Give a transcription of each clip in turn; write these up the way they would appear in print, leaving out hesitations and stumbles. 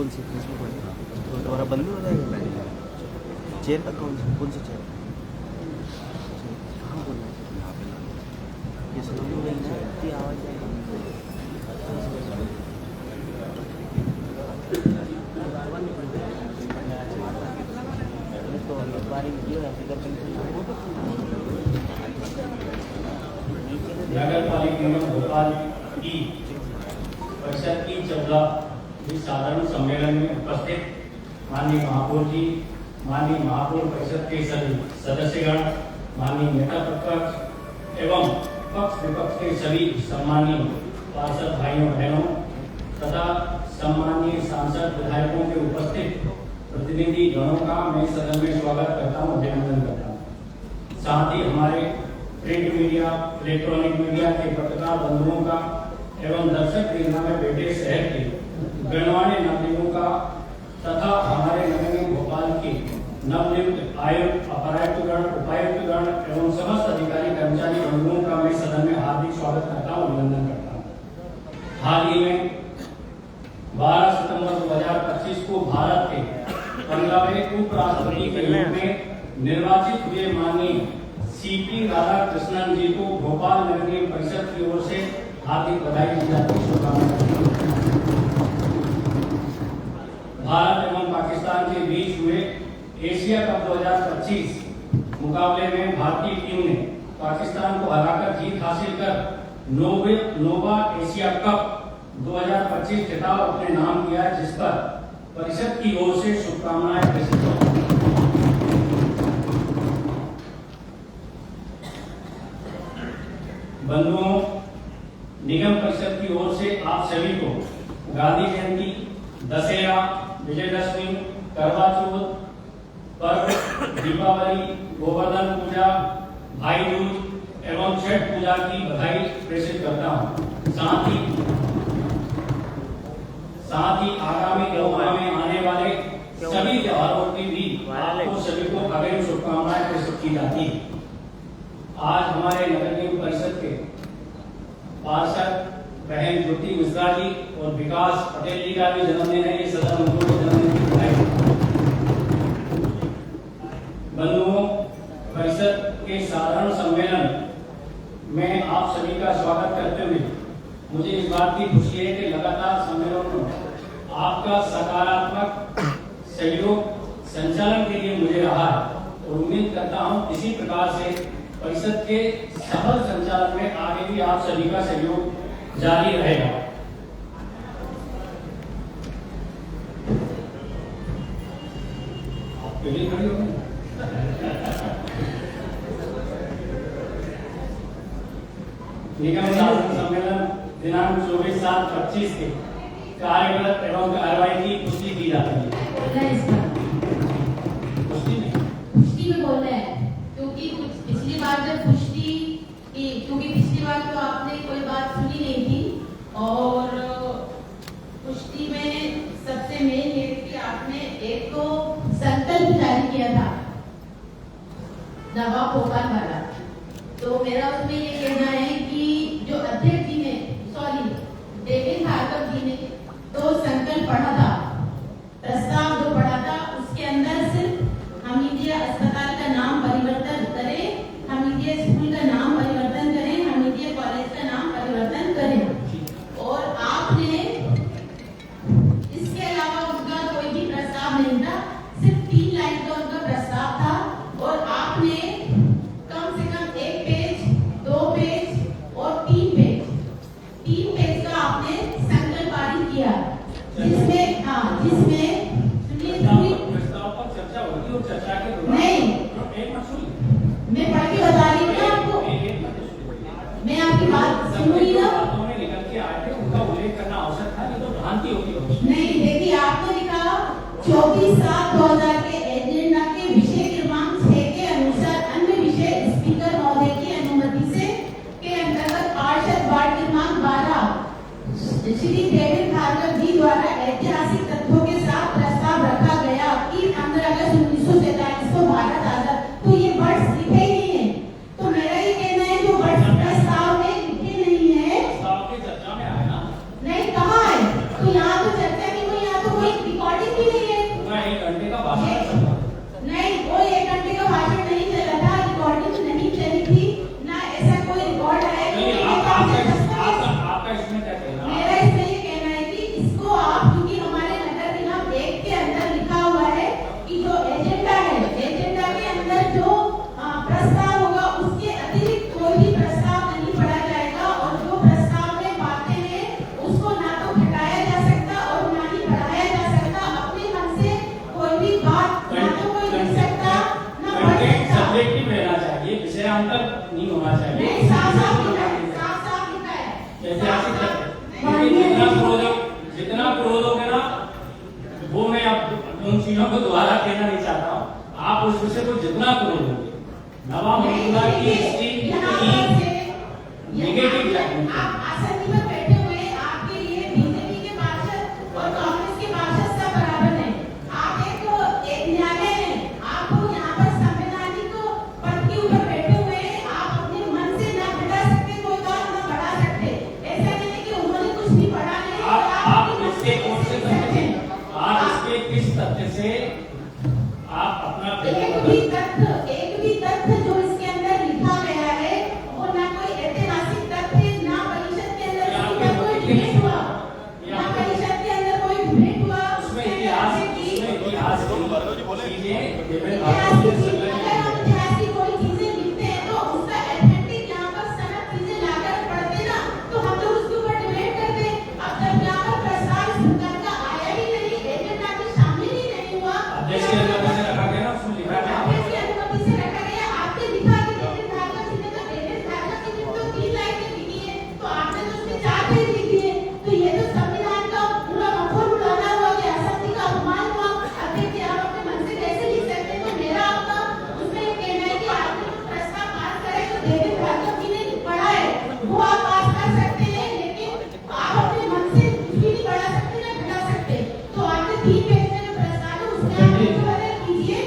कौन सी किसमें तो दोबारा बंद हो जाएगा चेयर का कौन सी चेयर कहाँ बोलना है यहाँ पे ये सब लोग नहीं ना इतनी आवाज़ आएगी तो एक बार वीडियो ऐसे करके नगर पालिका निगम भोपाल की परिषद की 14वीं साधारण सम्मेलन में उपस्थित माननीय महापौर जी, माननीय महापौर परिषद के सभी सदस्यगण, माननीय नेता प्रतिपक्ष एवं पक्ष विपक्ष के सभी सम्मानीय पार्षद भाइयों बहनों तथा सम्मानीय सांसद विधायकों के उपस्थित प्रतिनिधि गणों का मैं सदन में स्वागत करता हूँ, अभिनंदन करता हूँ। साथ ही हमारे प्रिंट मीडिया, इलेक्ट्रॉनिक मीडिया के पत्रकार बंधुओं का एवं दर्शक वृंद में बैठे शहर के गणमान्य नागरिकों का तथा हमारे नगर निगम भोपाल के नवनियुक्त आयुक्त, अपरायुक्तगण, उपायुक्तगण एवं समस्त अधिकारी कर्मचारी बंधुओं का मैं सदन में हार्दिक स्वागत करता हूँ, अभिनंदन करता हूँ। हाल ही में 12 सितंबर 2025 को भारत के 15वें उपराष्ट्रपति के रूप में निर्वाचित हुए माननीय सीपी राधाकृष्णन जी को भोपाल नगर निगम परिषद की ओर से हार्दिक बधाई दी जाती है, शुभकामनाएं। भारत एवं पाकिस्तान के बीच हुए एशिया कप 2025 मुकाबले में भारतीय टीम ने पाकिस्तान को हराकर जीत हासिल कर नोवा एशिया कप 2025 खिताब अपने नाम किया है, जिस पर परिषद की ओर से शुभकामनाएं प्रेषित हैं। बंधुओं, निगम परिषद की ओर से आप सभी को गांधी जयंती, दशहरा, विजयदशमी, करवा चौथ पर्व, दीपावली, गोवर्धन पूजा, भाई दूज एवं छठ पूजा की बधाई प्रेषित करता हूँ। साथ ही आगामी त्योहारों में आने वाले सभी त्योहारों की भी आपको सभी को अग्रिम शुभकामनाएं प्रेषित की जाती है। आज हमारे नगर निगम परिषद के पार्षद बहन ज्योति मिश्रा जी और विकास पटेल जी का भी जन्मदिन है। ये सदन उनको जन्मदिन की बधाई। बंधुओं, परिषद के साधारण सम्मेलन में आप सभी का स्वागत करते हुए मुझे इस बात की खुशी है कि लगातार सम्मेलन में आपका सकारात्मक सहयोग संचालन के लिए मुझे रहा है और उम्मीद करता हूं इसी प्रकार से परिषद के सफल संचालन में आगे भी आप सभी का सहयोग जारी रहेगा। आप पहले खड़े हो निगम साधारण सम्मेलन दिनांक 24/7/25 के कार्यगत एवं कार्रवाई की पुष्टि की जाती है। पुष्टि में बोल रहे हैं क्योंकि पिछली बार जब पुष्टि की, क्योंकि पिछली बार तो आपने कोई बात सुनी नहीं थी और पुष्टि में सबसे मेन ये कि आपने एक तो संकल्प जारी किया था नवाब भोपाल वाला, तो मेरा उसमें ये कहना है कि जो अध्यक्ष जी ने देवेंद्र भार्गव जी ने तो संकल्प पढ़ा था, प्रस्ताव जो पढ़ा था उसके अंदर सिर्फ हमीदिया अस्पताल का नाम परिवर्तन करें, हमीदिया स्कूल का नाम परिवर्तन करें, हमीदिया कॉलेज का नाम परिवर्तन करें और आपने इसके अलावा उनका कोई भी प्रस्ताव नहीं था, सिर्फ 3 लाइन का उनका प्रस्ताव था और आपने कम से कम 1 पेज, 2 पेज और 3 पेज का आपने संकल्प पारित किया, जिसमें प्रस्ताव पर चर्चा होगी और चर्चा के दौरान नहीं, मैं पढ़ के बता रही हूँ ना आपको, मैं आपकी बात सुनूंगी ना। निकल के आए 24/7/2000 के एजेंडा के विषय क्रमांक 6 के अनुसार अन्य विषय स्पीकर महोदय की अनुमति से के अंतर्गत पार्षद वार्ड क्रमांक 12 श्री डेविड भार्गव जी द्वारा ऐतिहासिक तथ्यों के साथ प्रस्ताव रखा गया कि 15 अगस्त 1947 को भारत आजाद। तो ये वर्ड्स लिखे ही नहीं है, तो मेरा ये कहना है जो वर्ड्स प्रस्ताव में लिखे नहीं है, प्रस्ताव की चर्चा में आए ना, नहीं कहाँ है, तो यहाँ तो चर्चा की कोई, यहाँ तो कोई रिकॉर्डिंग भी नहीं है। पूरा 1 घंटे का भाषण चला। नहीं, कोई 1 घंटे का भाषण नहीं चला था, रिकॉर्डिंग नहीं चली थी, ना ऐसा कोई रिकॉर्ड है। नहीं, आपका इसमें क्या कहना है? मेरा इसमें ये कहना है कि इसको आप, क्योंकि हमारे नगर निगम 1 के अंदर लिखा हुआ है कि जो एजेंडा है, एजेंडा के अंदर जो प्रस्ताव होगा उसके अतिरिक्त कोई भी प्रस्ताव नहीं पढ़ा जाएगा, और जो प्रस्ताव में बातें हैं उसको ना तो घटाया जा सकता और ना ही बढ़ाया जा सकता। अपने मन से कोई भी बात ना तो कोई लिख सकता ना पढ़ कंटेंट सकता। सब्जेक्टिव रहना चाहिए, विषयांतर नहीं होना चाहिए। नहीं, साफ-साफ लिखा है, साफ-साफ लिखा है। ऐतिहासिक तथ्य। क्योंकि जितना क्रोधोगे ना, वो मैं अब उन चीजों को दोबारा कहना नहीं चाहता हूँ। आप उस विषय को जितना क्रोधोगे, नवाब अब्दुल्ला की हिस्ट्री नेगेटिव लैंग्वेज। आप आसनी पर बैठे हुए, आपके लिए बीजेपी के पार्षद और कांग्रेस के पार्षद सब बराबर हैं। आप एक न्यायालय हैं, आप यहाँ पर संवैधानिक पद के ऊपर बैठे हुए हैं, आप अपने मन से ना घटा सकते कोई बात, ना बढ़ा सकते। ऐसा नहीं है कि उन्होंने कुछ भी पढ़ा नहीं, आप इसके कौन से तथ्य से, आप इसके किस तथ्य से आप अपना एक भी तथ्य जो इसके अंदर लिखा गया है वो ना कोई ऐतिहासिक तथ्य, ना परिषद के अंदर कोई डिबेट हुआ, ना परिषद के अंदर कोई डिबेट हुआ। उसमें इतिहास की चीजें अगर हम ऐतिहासिक कोई चीजें लिखते हैं तो उसका ऑथेंटिक यहाँ पर सनद चीजें लाकर पढ़ते ना, तो हम लोग उसके ऊपर डिबेट करते। अब जब यहाँ पर प्रस्ताव इस प्रकार का आया ही नहीं, एजेंडा में शामिल ही नहीं हुआ, देश के अंदर से रखा गया ना, उसमें लिखा गया आपकी अनुमति से रखा गया। आपने लिखा कि डेविड भार्गव जी ने, तो डेविड भार्गव जी ने तो 3 लाइनें लिखी है, तो आपने तो उसमें 4 पेज लिख दिए। तो ये तो संविधान का पूरा मखौल उड़ाना हुआ कि असंति का अपमान हुआ। अध्यक्ष जी, आप अपने मन से कैसे लिख सकते हैं? तो मेरा आपका उसमें ये कहना है कि आपने जो प्रस्ताव पास करे तो डेविड भार्गव जी ने पढ़ा है, वो आप पास कर सकते हैं, लेकिन आप अपने मन से कुछ भी नहीं बढ़ा सकते ना घटा सकते। तो आपने 3 पेज में जो प्रस्ताव है उसमें आप रद्द कीजिए,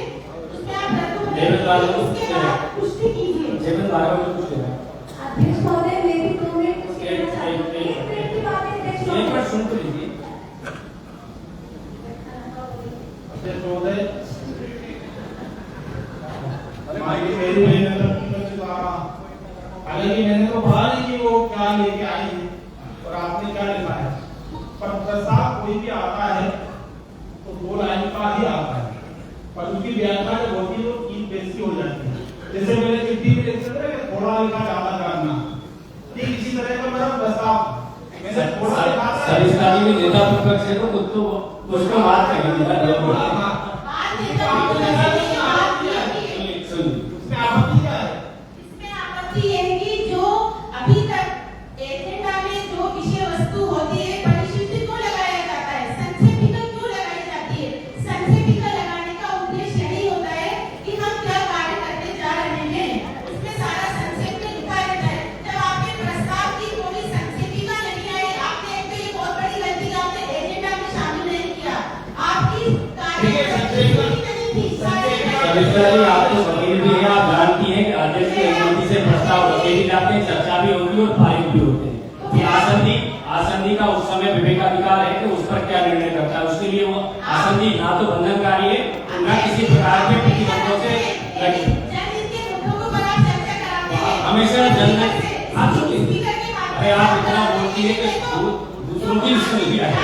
उसमें आप डेविड भार्गव को उसके बाद पुष्टि कीजिए। जेबन भार्गव को कुछ देना है। अध्यक्ष महोदय, मेरी 2 मिनट कुछ कहना एक चाहती हूँ। 1 मिनट की बात है अध्यक्ष एक महोदय। बार सुन तो लीजिए। अध्यक्ष महोदय, मेरी मेहनत हालांकि मैंने तो पढ़ा नहीं कि वो क्या लेके आई है और आपने क्या लिखा है, पर प्रस्ताव कोई भी आता है तो 2 लाइन का ही आता है, पर उसकी व्याख्या जब होती है वो 3 पेज की हो जाती है। जैसे मैंने चिट्ठी में लिख सकता है कि थोड़ा लिखा ज्यादा करना, ठीक इसी तरह का मेरा प्रस्ताव मैंने थोड़ा लिखा था। सरिस्तानी में नेता प्रतिपक्ष है तो कुछ तो उसको बात करेंगे ना, लोग बोलते हैं। बात नहीं कर रही हूँ, बात किया कि सुनिए, उसमें आपत्ति क्या है? इसमें आपत्ति ये है कि जो अभी तक एजेंडा में जो विषय वस्तु होती है परिशिष्ट क्यों लगाया जाता है, संक्षेपिका क्यों लगाई जाती है? संक्षेपिका लगाने का उद्देश्य यही होता है कि हम क्या कार्य करने जा रहे हैं, उसमें सारा संक्षेप में लिखा रहता है। जब आपके प्रस्ताव की कोई संक्षेपिका नहीं आई, आपने एक तो ये बहुत बड़ी गलती आपने एजेंडा में शामिल नहीं किया, आपकी सविता जी, आप तो वकील भी हैं, आप जानती हैं कि अध्यक्ष की अनुमति से प्रस्ताव रखे भी जाते हैं, चर्चा भी होती है और पारित भी होते हैं। ये आसंदी का उस समय विवेकाधिकार है कि उस पर क्या निर्णय करता है, उसके लिए वो आसंदी ना तो बंधनकारी है न किसी प्रकार के प्रतिबंधों से हमेशा आप सुनिए, अरे आप इतना बोलती है कि दूसरों की सुन लिया है।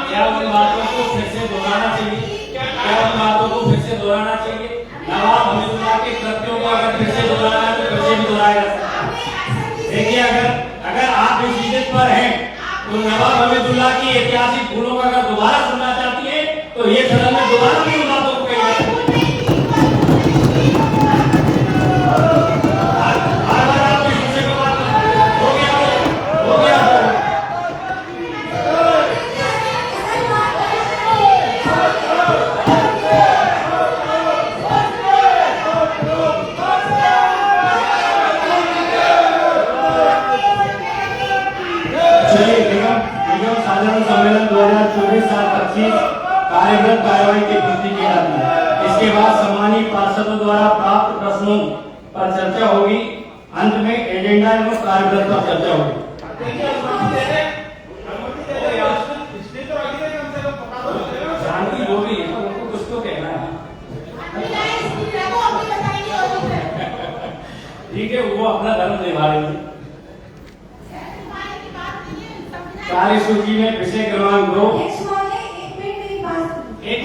क्या उन बातों को फिर से दोहराना चाहिए? नवाब हमीदुल्लाह के कृत्यों को अगर फिर से दोहराना है तो फिर से भी दोहराया जा सकता है। देखिए, अगर आप डिसीजन पर हैं तो नवाब हमीदुल्लाह की ऐतिहासिक भूलों को अगर दोबारा सुनना चाहती है तो ये सदन में दोबारा भी 2024-25 कार्यबल कार्यवाही की पुष्टि की जाती है। इसके बाद सम्मानित पार्षदों द्वारा प्राप्त प्रश्नों पर चर्चा होगी। अंत में एजेंडा एवं कार्यबल पर चर्चा होगी। शांति हो रही है, उनको कुछ तो कहना है। ठीक है, वो अपना धर्म निभा रही है। कार्य सूची में विषय क्रमांक 2। एक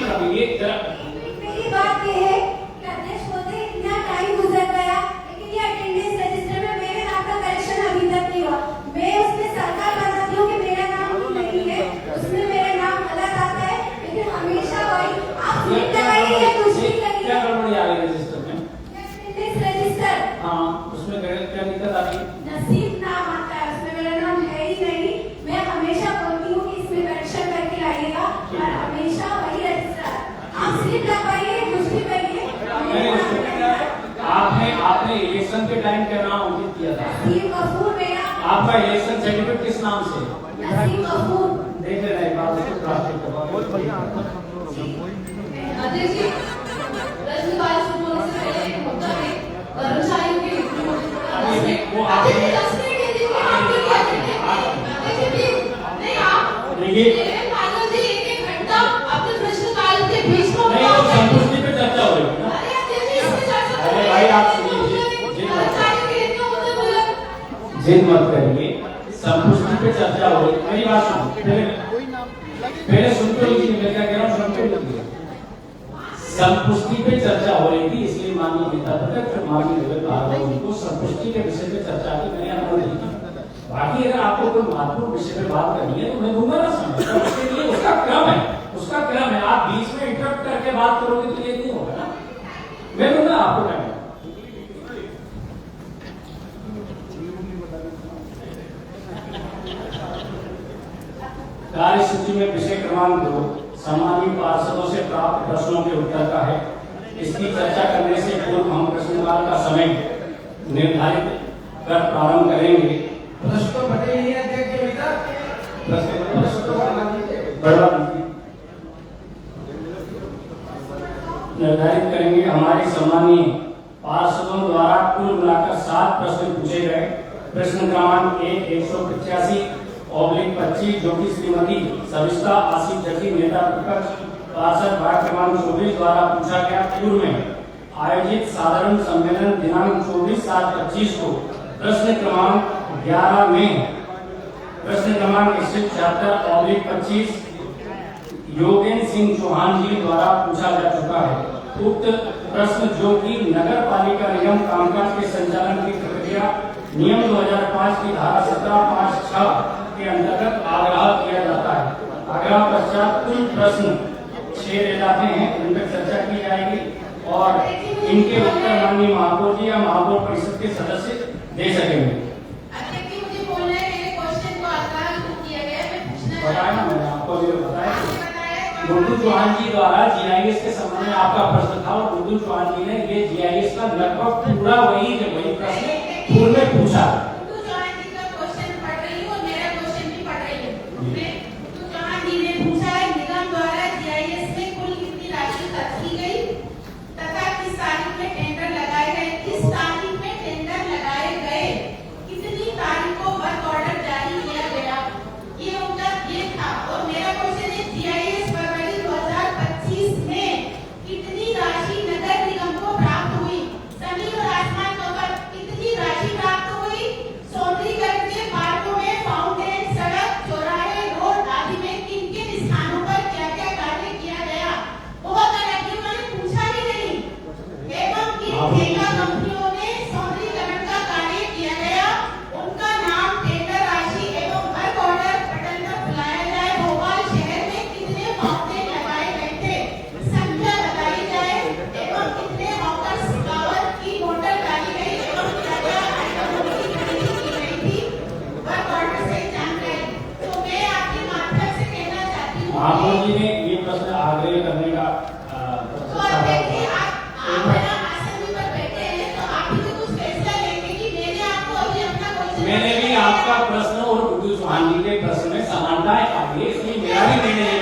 मेरी बात ये है कि अध्यक्ष महोदय इतना टाइम गुजर गया लेकिन ये अटेंडेंस रजिस्टर में मेरे नाम का करेक्शन अभी तक नहीं हुआ। मैं उसमें सरकार बताती हूँ कि मेरा नाम नहीं है, उसमें मेरा नाम गलत आता है, लेकिन हमेशा वही आप स्लिप लगाइए कुछ भी करिए। क्या गड़बड़ी आ रही है रजिस्टर में? अटेंडेंस रजिस्टर हाँ, उसमें क्या दिक्कत आ रही है? नसीब नाम आता है, उसमें मेरा नाम है ही नहीं। मैं हमेशा बोलती हूँ कि इसमें करेक्शन करके लाइएगा और हमेशा वही रजिस्टर आप स्लिप लगवाइए कुछ भी करिए। आपने इलेक्शन के टाइम क्या नाम अंकित किया था? नसीम कपूर मेरा। आपका इलेक्शन सर्टिफिकेट किस नाम से? नसीम कपूर। देख लेना एक बार उसको क्रॉस चेक करवा। बहुत बढ़िया। अध्यक्ष जी, प्रश्नकाल शुरू होने से पहले एक मुद्दा है, कर्मचारियों के वो आपके नहीं आप देखिए जी एक घंटा अपने प्रश्नकाल के बीच में नहीं, वो संतुष्टि पे चर्चा हो रही है ना। अरे अध्यक्ष जी इसमें चर्चा अरे भाई आप सुनिए, कर्मचारियों के हित में मुद्दे बोला। जिद मत करिए, संतुष्टि पे चर्चा हो रही है। मेरी बात सुनिए, पहले सुनते लीजिए, मैं क्या कह रहा हूँ सुनते लीजिए। संतुष्टि पे चर्चा हो रही थी, इसलिए माननीय नेता तक माननीय विवेक भागवत को संतुष्टि के विषय पे चर्चा की मैंने अनुरोध की। बाकी अगर आपको कोई महत्वपूर्ण विषय पे बात करनी है तो मैं दूंगा ना समय, तो उसके लिए उसका क्रम है। आप बीच में इंटरप्ट करके बात करोगे तो ये नहीं होगा ना। मैं दूंगा आपको टाइम। कार्य सूची में विषय क्रमांक 2 सम्मानित पार्षदों से प्राप्त प्रश्नों के उत्तर का है। इसकी चर्चा करने से पूर्व हम प्रश्नकाल का समय निर्धारित कर प्रारंभ करेंगे। निर्धारित करेंगे। हमारे सम्मानीय पार्षदों द्वारा कुल मिलाकर 7 प्रश्न पूछे गए। प्रश्न क्रमांक 1 185/25 जो कि श्रीमती सविता आसिफ जकी नेता प्रतिपक्ष पार्षद वार्ड क्रमांक 24 द्वारा पूछा गया। पूर्व में आयोजित साधारण सम्मेलन दिनांक 24/7/25 को प्रश्न क्रमांक 11 में प्रश्न क्रमांक 176/25 योगेंद्र सिंह चौहान जी द्वारा पूछा जा चुका है। उक्त प्रश्न जो कि नगर पालिका निगम कामकाज के संचालन की प्रक्रिया नियम 2005 की धारा 17(5)(6) के अंतर्गत आग्रह किया जाता है। आग्रह पश्चात कुल प्रश्न 6 रह जाते हैं, उन पर चर्चा की जाएगी और इनके उत्तर माननीय महापौर जी या महापौर परिषद के सदस्य दे सकेंगे। बताया ना मैंने आपको, भी बताया। गुड्डू चौहान जी द्वारा जीआईएस के संबंध में आपका प्रश्न था और गुड्डू चौहान जी ने ये जीआईएस का लगभग पूरा वही प्रश्न पूर्व में पूछा। गुड्डू चौहान जी का क्वेश्चन पढ़ रही हूँ और मेरा क्वेश्चन भी पढ़ रही हूँ। गुड्डू चौहान जी ने पूछा है निगम द्वारा जीआईएस में कुल कितनी राशि खर्च की गई तथा किस तारीख में टेंडर लगाए गए, किस तारीख में टेंडर लगाए गए, कितनी तारीख को वर्क ऑर्डर जारी किया गया। ये उनका ये था। और मेरा क्वेश्चन है जीआईएस फरवरी 2025 में कितनी राशि नगर निगम को प्राप्त हुई। जमीन और आसमान के ऊपर कितनी राशि प्राप्त हुई। सौंदर्यीकरण के मार्गों में फाउंटेन, सड़क, चौराहे, रोड आदि में किन किन स्थानों पर क्या क्या कार्य किया गया। बहुत अलग ही उन्होंने पूछा ही नहीं। एवं किन ठेका कंपनियों ने सौंदर्यीकरण का कार्य किया गया, उनका नाम, टेंडर राशि एवं वर्क ऑर्डर पटल पर बुलाया जाए। भोपाल शहर में कितने फाउंटेन लगाए गए थे, संख्या बताई जाए एवं कितने हॉकर्स गावत की मोटर डाली गई एवं क्या क्या आइटमों की खरीदी की गई थी, वर्क ऑर्डर से जानकारी। तो मैं आपके माध्यम से कहना चाहती हूँ महापौर जी ने ये प्रश्न आग्रह करने का तो आप देखिए, आप है ना असेंबली पर बैठे हैं तो आप भी तो कुछ फैसला लेंगे कि मैंने आपको अभी अपना क्वेश्चन मैंने भी आपका प्रश्न और गुड्डू चौहान जी के प्रश्न में समानताएं पाई है, इसलिए मेरा भी निर्णय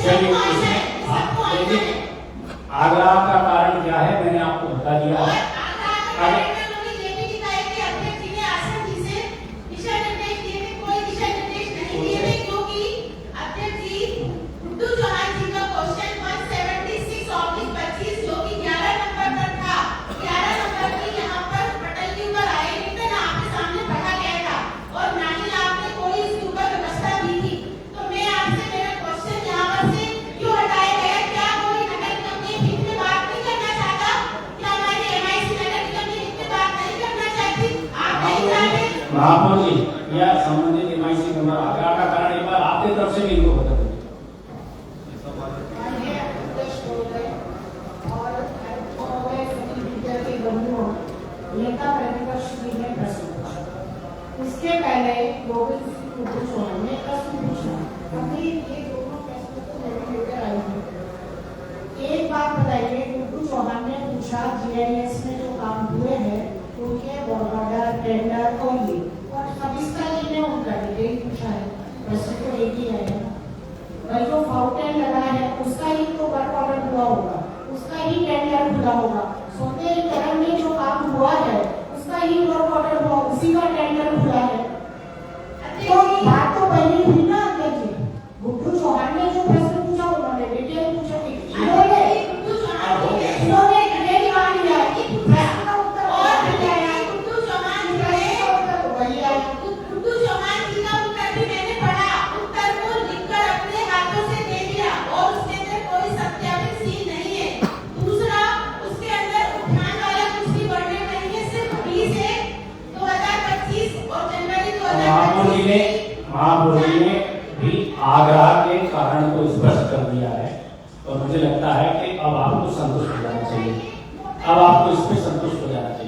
चलिए, सबको आशा है, हाँ, सबको आशा देखिए, है। आग्रह का कारण क्या है मैंने आपको बता दिया और है। आग्रह में उन्होंने ये भी दिखाया कि अध्यक्ष जी ने आसन जी से दिशा निर्देश दिए थे, कोई दिशा निर्देश नहीं दिए थे, क्योंकि अध्यक्ष जी गुड्डू चौहान जी का क्वेश्चन 176/25 जो कि 11 नंबर पर था, 11 नंबर की यहाँ पर पटल के ऊपर आए नहीं थे, ना आपके सामने पढ़ा गया था और ना ही आपने कोई इसके ऊपर व्यवस्था दी थी। तो मैं आपसे मेरा क्वेश्चन यहाँ पर से क्यों हटाया गया? क्या कोई नगर निगम ने हित में बात नहीं करना चाहता? क्या हमारी MIC नगर निगम ने हित में बात नहीं करना चाहती? आप नहीं चाहते? महापौर जी या संबंधित MIC मेंबर आग्रह का कारण एक बार आपकी तरफ से भी इनको बता दीजिए। माननीय अध्यक्ष महोदय और महोदय सभी मीडिया के बंधुओं, नेता प्रतिपक्ष जी ने प्रश्न पूछा। इसके पहले गोविंद सिंह गुड्डू चौहान ने प्रश्न पूछा। अभी ये दोनों प्रश्न तो मैं लेकर आई हूँ। एक बात बताइए, गुड्डू चौहान ने पूछा GIS में जो काम हुए हैं उनके बॉर्डर टेंडर और ये, और सविस्ता जी ने उनका डिटेल पूछा है। प्रश्न तो एक ही है ना, और जो फाउंटेन लगा है उसका ही तो वर्क ऑर्डर हुआ होगा, उसका ही टेंडर खुला होगा। सौंदर्यीकरण में जो काम हुआ है उसका ही वर्क ऑर्डर हुआ, उसी का टेंडर खुला है। तो बात तो पहले हुई ना अध्यक्ष जी। गुड्डू चौहान ने जो प्रश्न पूछा उन्होंने डिटेल पूछा, गुड्डू चौहान जी ने उन्होंने डिटेल मान लिया कि प्रश्न का उत्तर और क्या है, गुड्डू चौहान जी प्रश्न ने का उत्तर तो वही है। गुड्डू चौहान जी का उत्तर भी मैंने पढ़ा, उत्तर को लिखकर अपने हाथों से दे दिया और उसके अंदर कोई सत्यापित सील नहीं है। दूसरा, उसके अंदर उद्यान वाला कुछ भी बढ़ने नहीं है, सिर्फ 20/1/2025 और जनवरी महापौर जी 2025 ने भी आग्रह के कारण को स्पष्ट कर दिया है और मुझे लगता है कि अब आपको संतुष्ट हो जाना चाहिए। अब आपको इस पे संतुष्ट हो जाना चाहिए।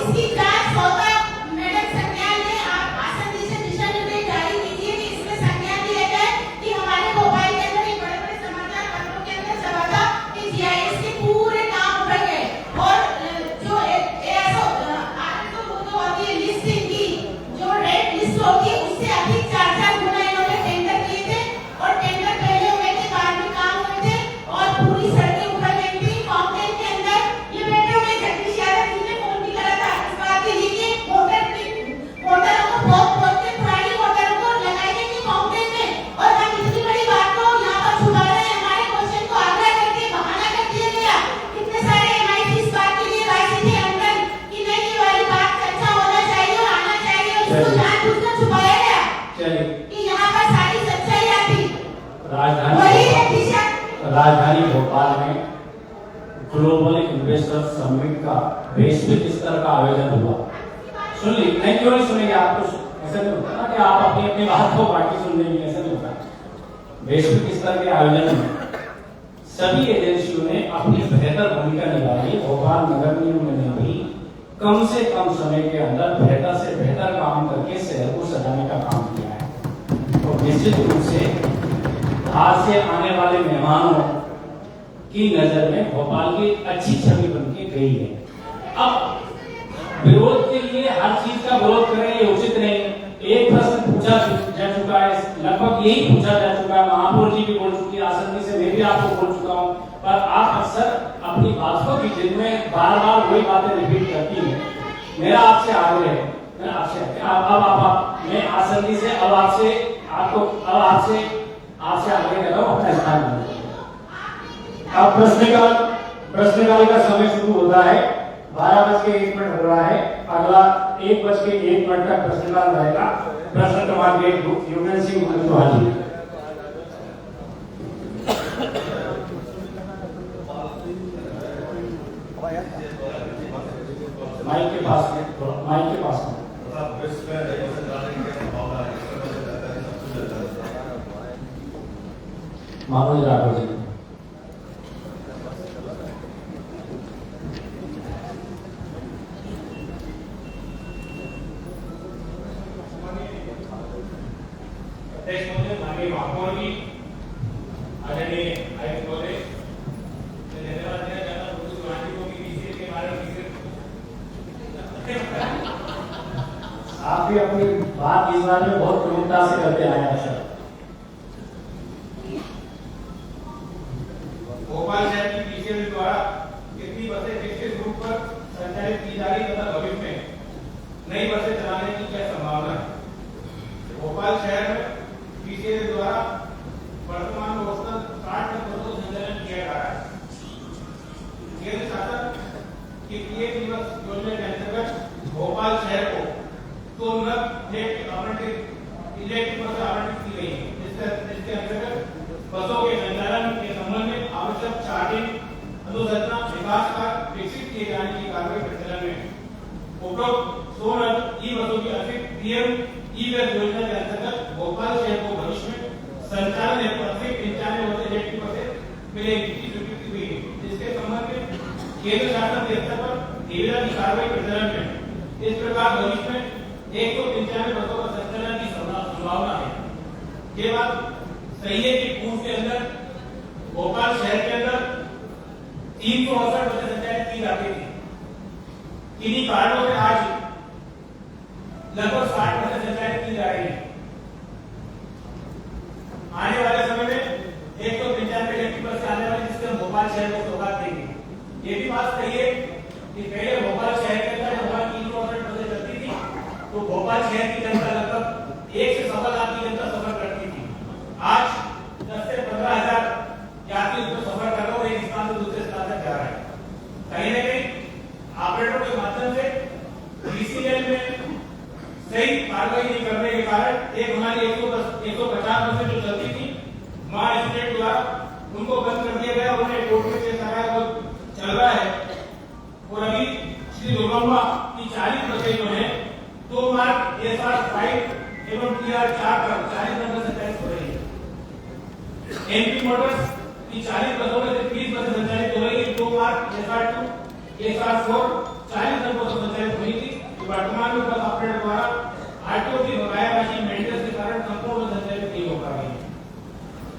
इसकी जांच सौदा मैडम संज्ञान ने आप आसन जी से दिशा निर्देश जारी कीजिए कि इसमें संज्ञान लिया जाए कि हमारे भोपाल के अंदर एक बड़े-बड़े समाचार पत्रों के अंदर छपा था कि GIS के पूरे काम उठे गए और जो ASO आरटीओ वो होती है लिस्टिंग की जो रेड लिस्ट होती है उससे अधिक 4-4 गुना इन्होंने टेंडर किए थे और टेंडर पहले हुए थे, बाद में काम हुए थे और पूरी सड़कें उभर गई थी। फाउंटेन के अंदर ये बैठे हुए जगदीश यादव जी ने फोन भी करा था इस बात के लिए कि मोटरों को बहुत के पुरानी मोटरों को लगाएंगे कि फाउंटेन में, और हम इतनी बड़ी बात को यहाँ पर छुपा रहे हैं। हमारे क्वेश्चन को आग्रह करके बहाना कर दिया गया। कितने सारे MIC इस बात के लिए राजी थे अंदर कि नहीं ये वाली बात चर्चा होना चाहिए और आना चाहिए और इसको जानबूझकर छुपाया गया चलिए, कि यहाँ पर सारी सच्चाई आती। वही है दिशा। राजधानी भोपाल में ग्लोबल इन्वेस्टर समिट का वैश्विक स्तर का आयोजन हुआ। सुन ली नहीं, क्यों नहीं सुनेंगे? आपको ऐसा नहीं होता ना कि आप अपनी अपनी बात को बाकी सुन लेंगे, ऐसा नहीं होता। वैश्विक स्तर के आयोजन में सभी एजेंसियों ने अपनी बेहतर भूमिका निभाई। भोपाल नगर निगम ने भी कम से कम समय के अंदर बेहतर से बेहतर काम करके शहर को सजाने का काम किया है। तो निश्चित रूप से बाहर से आने वाले मेहमानों की नजर में भोपाल की अच्छी छवि बन के गई है। अब विरोध के लिए हर चीज का विरोध करें ये उचित नहीं। एक प्रश्न पूछा जा चुका है, लगभग यही पूछा जा चुका है। महापौर जी भी बोल चुकी है, आसन जी से मैं भी आपको बोल चुका हूँ, पर आप अक्सर अपनी बातों की जिद में बार बार वही बातें रिपीट करती हैं। मेरा आपसे आग्रह है, मैं आपसे मैं आसन जी से अब आपसे आग्रह कर रहा हूँ अपना स्थान बनाइए। अब प्रश्नकाल का समय शुरू होता है। 12:01 हो रहा है। अगला 1:01 तक प्रश्नकाल रहेगा। प्रश्न क्रमांक 1 युगन सिंह चौहान जी। माइक के पास में। मनोज राठौर जी। अध्यक्ष महोदय, माननीय महापौर जी, आदरणीय आयुक्त महोदय, मैं धन्यवाद देना चाहता हूँ गुड्डू चौहान जी को कि BCA के बारे में आप भी अपनी बात इस बारे में बहुत प्रमुखता से करते आए हैं सर। भोपाल शहर की पीसीएल द्वारा कितनी बसें किस रूट पर संचालित की जा रही तथा भविष्य में नई बसें चलाने की क्या संभावना है? भोपाल शहर में पीसीएल द्वारा वर्तमान में औसतन 60 बसों का संचालन किया जा रहा है। केंद्र शासन की किए दिवस योजना के अंतर्गत भोपाल शहर को 2 नग इलेक्ट्रिक बसें आवंटित की गई है। इसके अंतर्गत बसों के संचालन के संबंध में आवश्यक चार्टिंग अनुसंधान विकास का विकसित किए जाने की कार्रवाई प्रचलन में। उपरोक्त 100 नग ई बसों की अतिरिक्त पीएम ई वेब योजना के अंतर्गत भोपाल शहर को भविष्य में संचालन हेतु अतिरिक्त 95 बसें इलेक्ट्रिक बसें मिलेंगी की स्वीकृति हुई है। जिसके संबंध में केंद्र शासन के स्तर पर निविदा की कार्रवाई प्रचलन में। इस प्रकार भविष्य में 195 बसों का संचालन की संभावना है। ये बात सही है कि पूर्व के अंदर भोपाल शहर के अंदर 368 बसें संचालित की जाती थी। किन्हीं कारणों से आज लगभग 60 बसें संचालित की जा रही है। आने वाले समय में 195 इलेक्ट्रिक बसें आने वाली, जिससे हम भोपाल शहर को सौगात देंगे। ये भी बात सही है कि पहले भोपाल शहर के अंदर भोपाल 368 बसें चलती थी तो भोपाल शहर की जनता लगभग 1 से 1.25 लाख की जनता सफर करती थी। आज 10 से 15,000 यात्री उसमें सफर कर रहे हो, एक स्थान से दूसरे स्थान तक जा रहे हैं। कहीं ना कहीं ऑपरेटर के माध्यम से पीसीएल में सही कार्रवाई नहीं करने के कारण एक हमारी 150 बसें जो चलती थी मां स्टेट द्वारा उनको बंद कर दिया गया। उन्हें कोर्ट में केस आया, वो चल रहा है। और अभी श्री दुर्गम्मा की 40 बसें जो है 2 मार्क SR5 एवं TR4 पर 40 नंबर संचालित हो रही है। एमपी मोटर्स की 40 बसों में से 30 बसें संचालित हो रही है। 2 मार्क SR2 SR4 40 नंबर से संचालित हुई थी। वर्तमान में बस ऑपरेटर द्वारा आरटीओ की बकाया राशि मेंटेनेंस के कारण संपूर्ण संचालित नहीं हो पा रही है।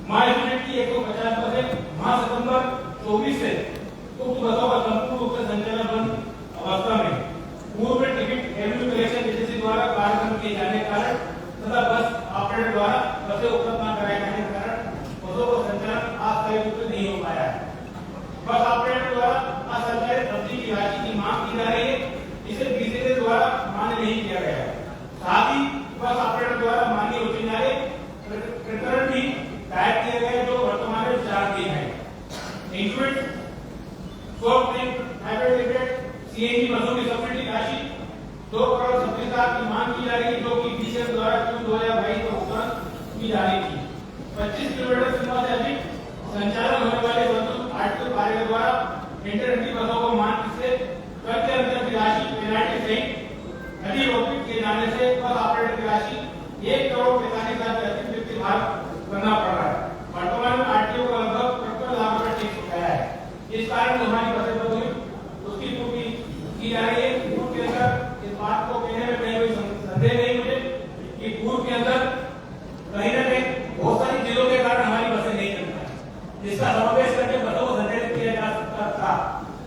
मां यूनिट की 150 बसें माह सितंबर 24 से उक्त बसों का संपूर्ण रूप से संचालन बंद अवस्था में। पूर्व में टिकट रेवेन्यू कलेक्शन एजेंसी द्वारा कार्यक्रम किए जाने के कारण तथा बस ऑपरेटर द्वारा बसें उपलब्ध न कराए जाने के कारण बसों का संचालन अस्थायी रूप से नहीं हो पाया है। बस ऑपरेटर द्वारा असंचालित अवधि की राशि की मांग की जा रही है, इसे पीसीएल द्वारा मान्य नहीं किया गया है। साथ ही बस ऑपरेटर द्वारा माननीय उच्च न्यायालय प्रकरण भी दायर किए गए जो वर्तमान में 4 दिन है। इंक्रीमेंट सीएनजी बसों की सब्सिडी राशि 2 करोड़ 26 लाख की मांग की जा रही है, जो कि पीसीएल द्वारा जून 2022 को भुगतान की जा रही थी। 25 किलोमीटर सीमा से अधिक संचालन होने वाले बसों आरटीओ कार्य द्वारा इंटरसिटी बसों को मांग से कर के अंतर की राशि पेनाल्टी सहित अधिरोपित किए जाने से बस ऑपरेटर की राशि 1 करोड़ 45 लाख के अतिरिक्त भार करना पड़ रहा है। वर्तमान में आरटीओ को लगभग 55 लाख रुपए टैक्स उठाया है। इस कारण जो हमारी बसें बंद हुई उसकी पूर्ति की जा रही है। पूर्व के अंदर इस बात को कहने में कहीं कोई संदेह नहीं मुझे कि पूर्व के अंदर कहीं ना कहीं बहुत सारी चीजों के कारण हमारी बसें नहीं चल पाई, जिसका समावेश करके बसों को संचालित किया जा सकता था।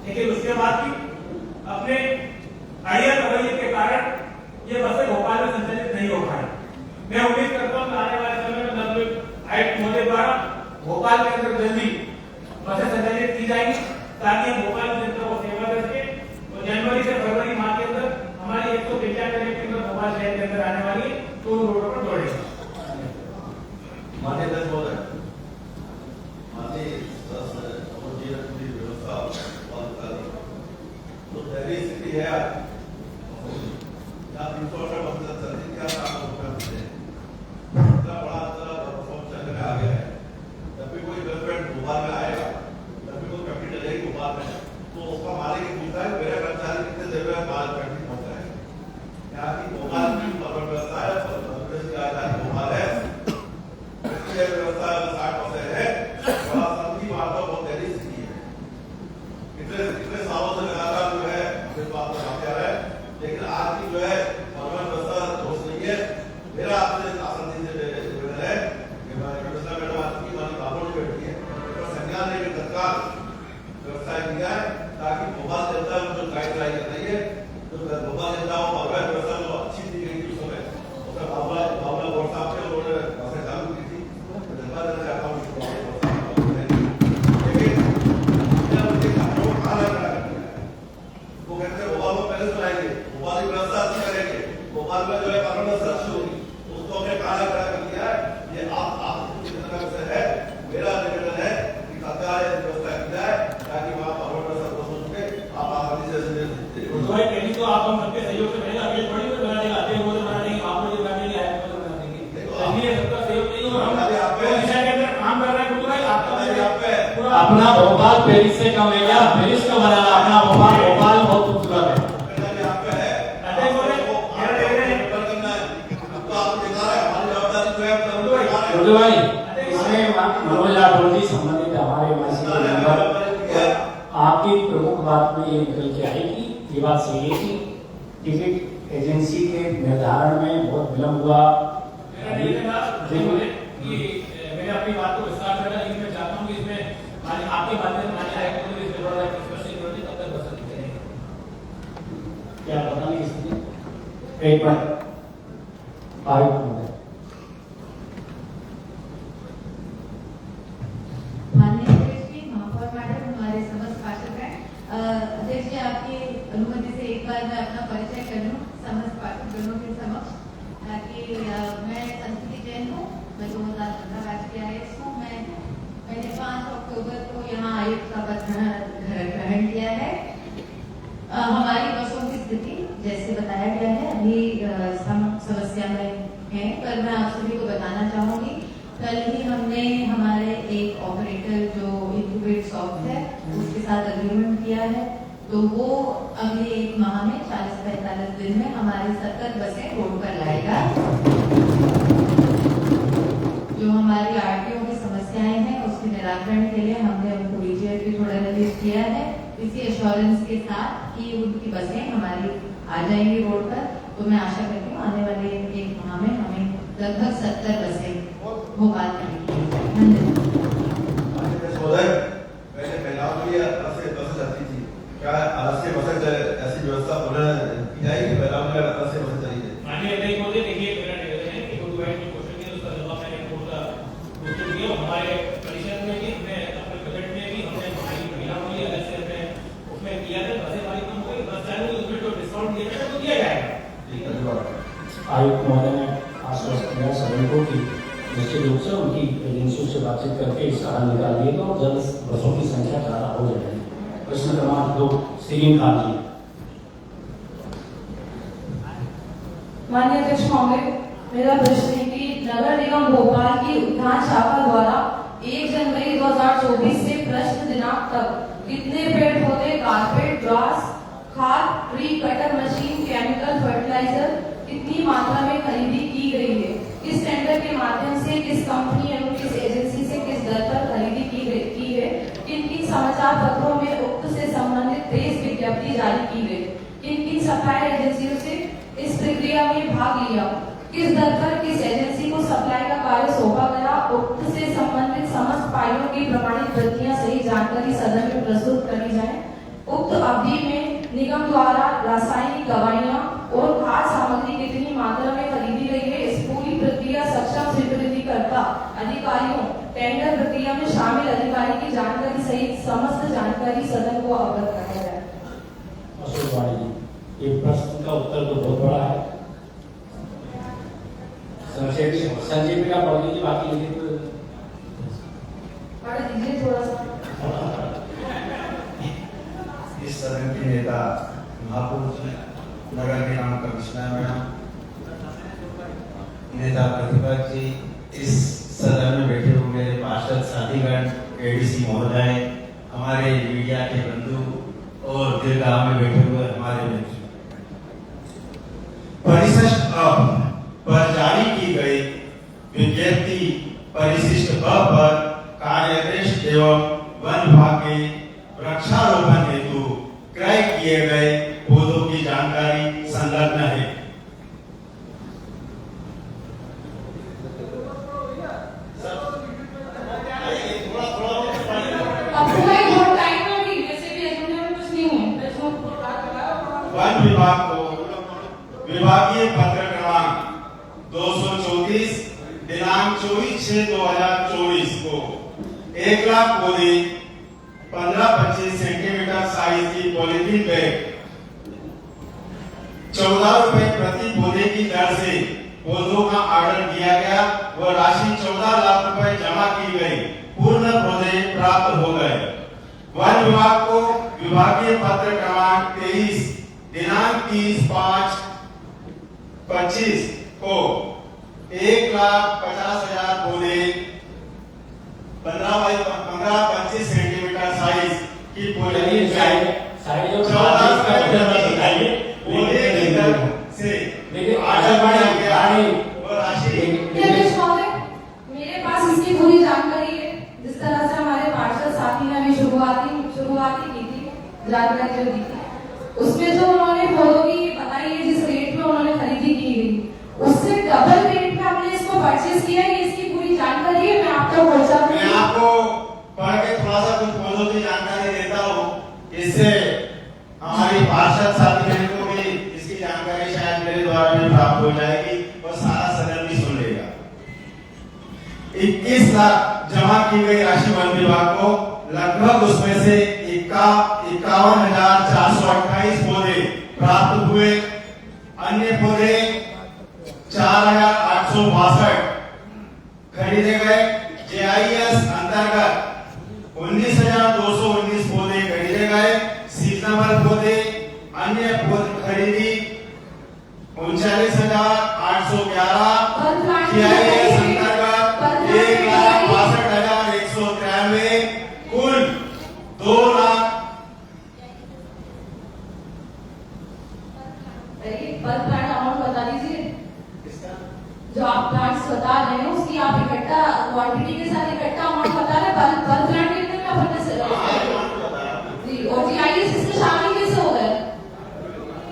लेकिन उसके बाद भी अपने अड़िया रवैये के कारण ये बसें भोपाल में संचालित नहीं हो पाई। मैं उम्मीद करता हूँ आने वाले समय में नजरुल आयुक्त महोदय द्वारा भोपाल के अंदर जल्दी बसें संचालित की जाएंगी ताकि हम भोपाल के अंदर वो सेवा करके और जनवरी से फरवरी माह के अंदर हमारी 195 के अंदर भोपाल शहर के अंदर आने वाली 2 रोडों पर दौड़ेगी। माननीय अध्यक्ष महोदय, माननीय व्यवस्था तो दिल्ली स्थिति है आज यहाँ 368 बसें चलती, क्या काम होते हैं? इतना बड़ा परफॉर्म चलने आ गया है। जब भी कोई डेवलपमेंट भोपाल में आएगा, जब भी कोई फैक्ट्री चलेगी भोपाल में, तो उसका मालिक पूछता है मेरा कर्मचारी कितने देर में माल फैक्ट्री पहुंचा है। यहाँ की भोपाल की व्यवस्था है, प्रदेश की राजधानी भोपाल है, व्यवस्था 60 बसें है, बड़ा संधि मार्ग बहुत देरी स्थिति है। कितने सालों से लगातार जो है बात आ रहा है, लेकिन आज की जो है बाद में जो है कानून सर्च होगी उसको हमने काला करा कर दिया है। ये आप जिस तरह से है मेरा निवेदन है कि सरकार ये व्यवस्था की जाए ताकि वहाँ कानून सब हो सके। आप आसानी से भाई पहले तो आप हम सबके सहयोग से पहले अभी थोड़ी बना देंगे, आते हैं वो तो बना देंगे, आप लोग बना देंगे, आए वो बना देंगे। इसलिए सबका सहयोग नहीं होगा। हम दिशा के अंदर काम कर रहे हैं भाई, आपका अपना भोपाल पेरिस से कम है क्या? पेरिस का बनाना अपना भोपाल बहुत खूबसूरत है। भाई इसमें मनोज राठौर जी संबंधित हमारे मेंबर आपकी प्रमुख बात में ये निकल के आई कि ये बात सही है कि टिकट एजेंसी के निर्धारण में बहुत विलम्ब हुआ। मैंने अपनी बात को विस्तार से रखा, लेकिन मैं चाहता हूँ कि इसमें आपके माध्यम से आएगा तो इस थोड़ा तब तक बस सकते हैं क्या पता नहीं इसलिए एक मिनट माननीय अध्यक्ष जी, महापौर मैडम, हमारे समस्त पार्षद हैं। अध्यक्ष जी, आपकी अनुमति से एक बार मैं अपना परिचय कर लूं समस्त पार्षदों के समक्ष कि मैं संस्कृति जैन हूँ। मैं 2015 बैच की आईएएस हूँ। मैंने 5 अक्टूबर को यहाँ आयुक्त का पद ग्रहण किया है। हमारी बसों की स्थिति जैसे बताया गया है अभी हम समस्या में हैं, पर मैं आप सभी को बताना चाहूंगी कल ही हमने हमारे एक ऑपरेटर जो इंक्यूबेट सॉफ्ट है उसके साथ एग्रीमेंट किया है, तो वो अगले 1 माह में 40-45 दिन में हमारी 70 बसें रोड पर लाएगा। जो हमारी आरटीओ की समस्याएं हैं उसके निराकरण के लिए हमने उनको बीजीएफ भी थोड़ा रिलीज किया है, इसी एश्योरेंस के साथ कि उनकी बसें हमारी आ जाएंगी रोड पर। तो मैं आशा करती हूँ आने वाले 1 माह में हमें लगभग 70 बसें भोपाल में पहले महिलाओं के लिए अलग से बसें चलती थी, क्या अलग से बसें ऐसी व्यवस्था की जाएगी? महिलाओं के लिए अलग से बसें चली जाए। माननीय अध्यक्ष महोदय, देखिए मेरा निवेदन है कि जो क्वेश्चन है उसका जवाब मैंने दिया। हमारे परिषद में भी हमने अपने बजट में भी हमने हमारी महिलाओं के लिए अलग से हमने उसमें किया था। बसें वाली कम हुई, बस चालू उसमें जो डिस्काउंट दिया जाए तो दिया जाएगा। आयुक्त महोदय ने आश्वस्त किया सभी को कि निश्चित रूप से उनकी एजेंसियों से बातचीत करके इसका हल निकाल दिएगा और जल्द बसों की संख्या ज़्यादा हो जाएगी। प्रश्न क्रमांक 2 सीरीन खान जी। माननीय अध्यक्ष महोदय, मेरा प्रश्न है कि नगर निगम भोपाल की उद्यान शाखा द्वारा 1 जनवरी 2024 से प्रश्न दिनांक तक कितने पेड़ पौधे, कारपेट, ग्रास, खाद, tree cutter machine, chemical fertiliser कितनी मात्रा में खरीदी की गई है? किस टेंडर के माध्यम से, किस कंपनी एवं किस एजेंसी से किस दर पर खरीदी की है? किन समाचार पत्रों में उक्त से संबंधित प्रेस विज्ञप्ति जारी की गई? किन सप्लायर एजेंसियों से इस प्रक्रिया में भाग लिया? किस दर पर किस एजेंसी को सप्लाई का कार्य सौंपा गया? उक्त से संबंधित समस्त फाइलों की प्रमाणित प्रतियां सही जानकारी सदन में प्रस्तुत करी जाए। उक्त अवधि में निगम द्वारा रासायनिक दवाइयां और खाद सामग्री कितनी मात्रा में खरीदी गई है? इस पूरी प्रक्रिया सक्षम स्वीकृतिकर्ता अधिकारियों, टेंडर प्रक्रिया में शामिल अधिकारी की जानकारी सहित समस्त जानकारी सदन को अवगत कराया जाए। अशोक वाणी जी, ये प्रश्न का उत्तर तो बहुत बड़ा है, संक्षेप में पढ़ लीजिए, बाकी लिखित पढ़ दीजिए थोड़ा सा। इस सदन के नेता महापौर जी, नगर निगम कमिश्नर मैडम, नेता प्रतिपक्ष जी, इस सदन में बैठे हुए मेरे पार्षद साथीगण, एडीसी महोदय, हमारे मीडिया के बंधु और दिलगांव में बैठे हुए हमारे मित्र, परिशिष्ट पर जारी की गई विज्ञप्ति परिशिष्ट ब पर कार्यादेश एवं वन विभाग के वृक्षारोपण हेतु क्रय किए गए पौधों की जानकारी संलग्न है। वन विभाग को विभागीय पत्र क्रमांक 234 दिनांक 24/6/2024 को 1 लाख पौधे 15-25 सेंटीमीटर साइज की पॉलीथीन बैग 14 रुपए प्रति पौधे की दर से पौधों का ऑर्डर दिया गया। वह राशि 14 लाख रुपए जमा की गई। पूर्ण पौधे प्राप्त हो गए। वन विभाग को विभागीय पत्र क्रमांक 23 दिनांक 30/5/25 को 1,50,000 पौधे 15 बाई 25 सेंटीमीटर साइज की पौधे से मेरे पास इसकी पूरी जानकारी है। जिस तरह से हमारे पार्षद साथी ने अभी शुरुआती की थी, जानकारी जो दी थी, उसमें जो उन्होंने पौधों की बताई है, जिस रेट में उन्होंने खरीदी की गई, उससे डबल रेट में हमने इसको परचेज किया है। इसकी पूरी जानकारी है। मैं आपको मैं आपको पढ़ के थोड़ा सा कुछ पौधों की जानकारी देता हूँ। इससे हमारी पार्षद साथी बहन को भी इसकी जानकारी शायद मेरे द्वारा भी प्राप्त हो जाएगी और सारा सदन भी सुन लेगा। 21 लाख जमा की गई राशि वन विभाग को, लगभग उसमें से 51,428 पौधे प्राप्त हुए। अन्य पौधे 4,862 खरीदे गए। जीआईएस अंतर्गत 19,219 पौधे खरीदे गए। सीजनल पौधे अन्य खरीदी 39,811। जीआईएस अंतर्गत 1,62,193। कुल 2 लाख पर प्लांट अमाउंट बता दीजिए। जो आप प्लांट्स बता रहे हैं उसकी आप इकट्ठा क्वांटिटी के साथ इकट्ठा अमाउंट बता रहे हैं। पर प्लांट कितने में अपन ने जी, और जीआईएस इसमें शामिल कैसे हो गए?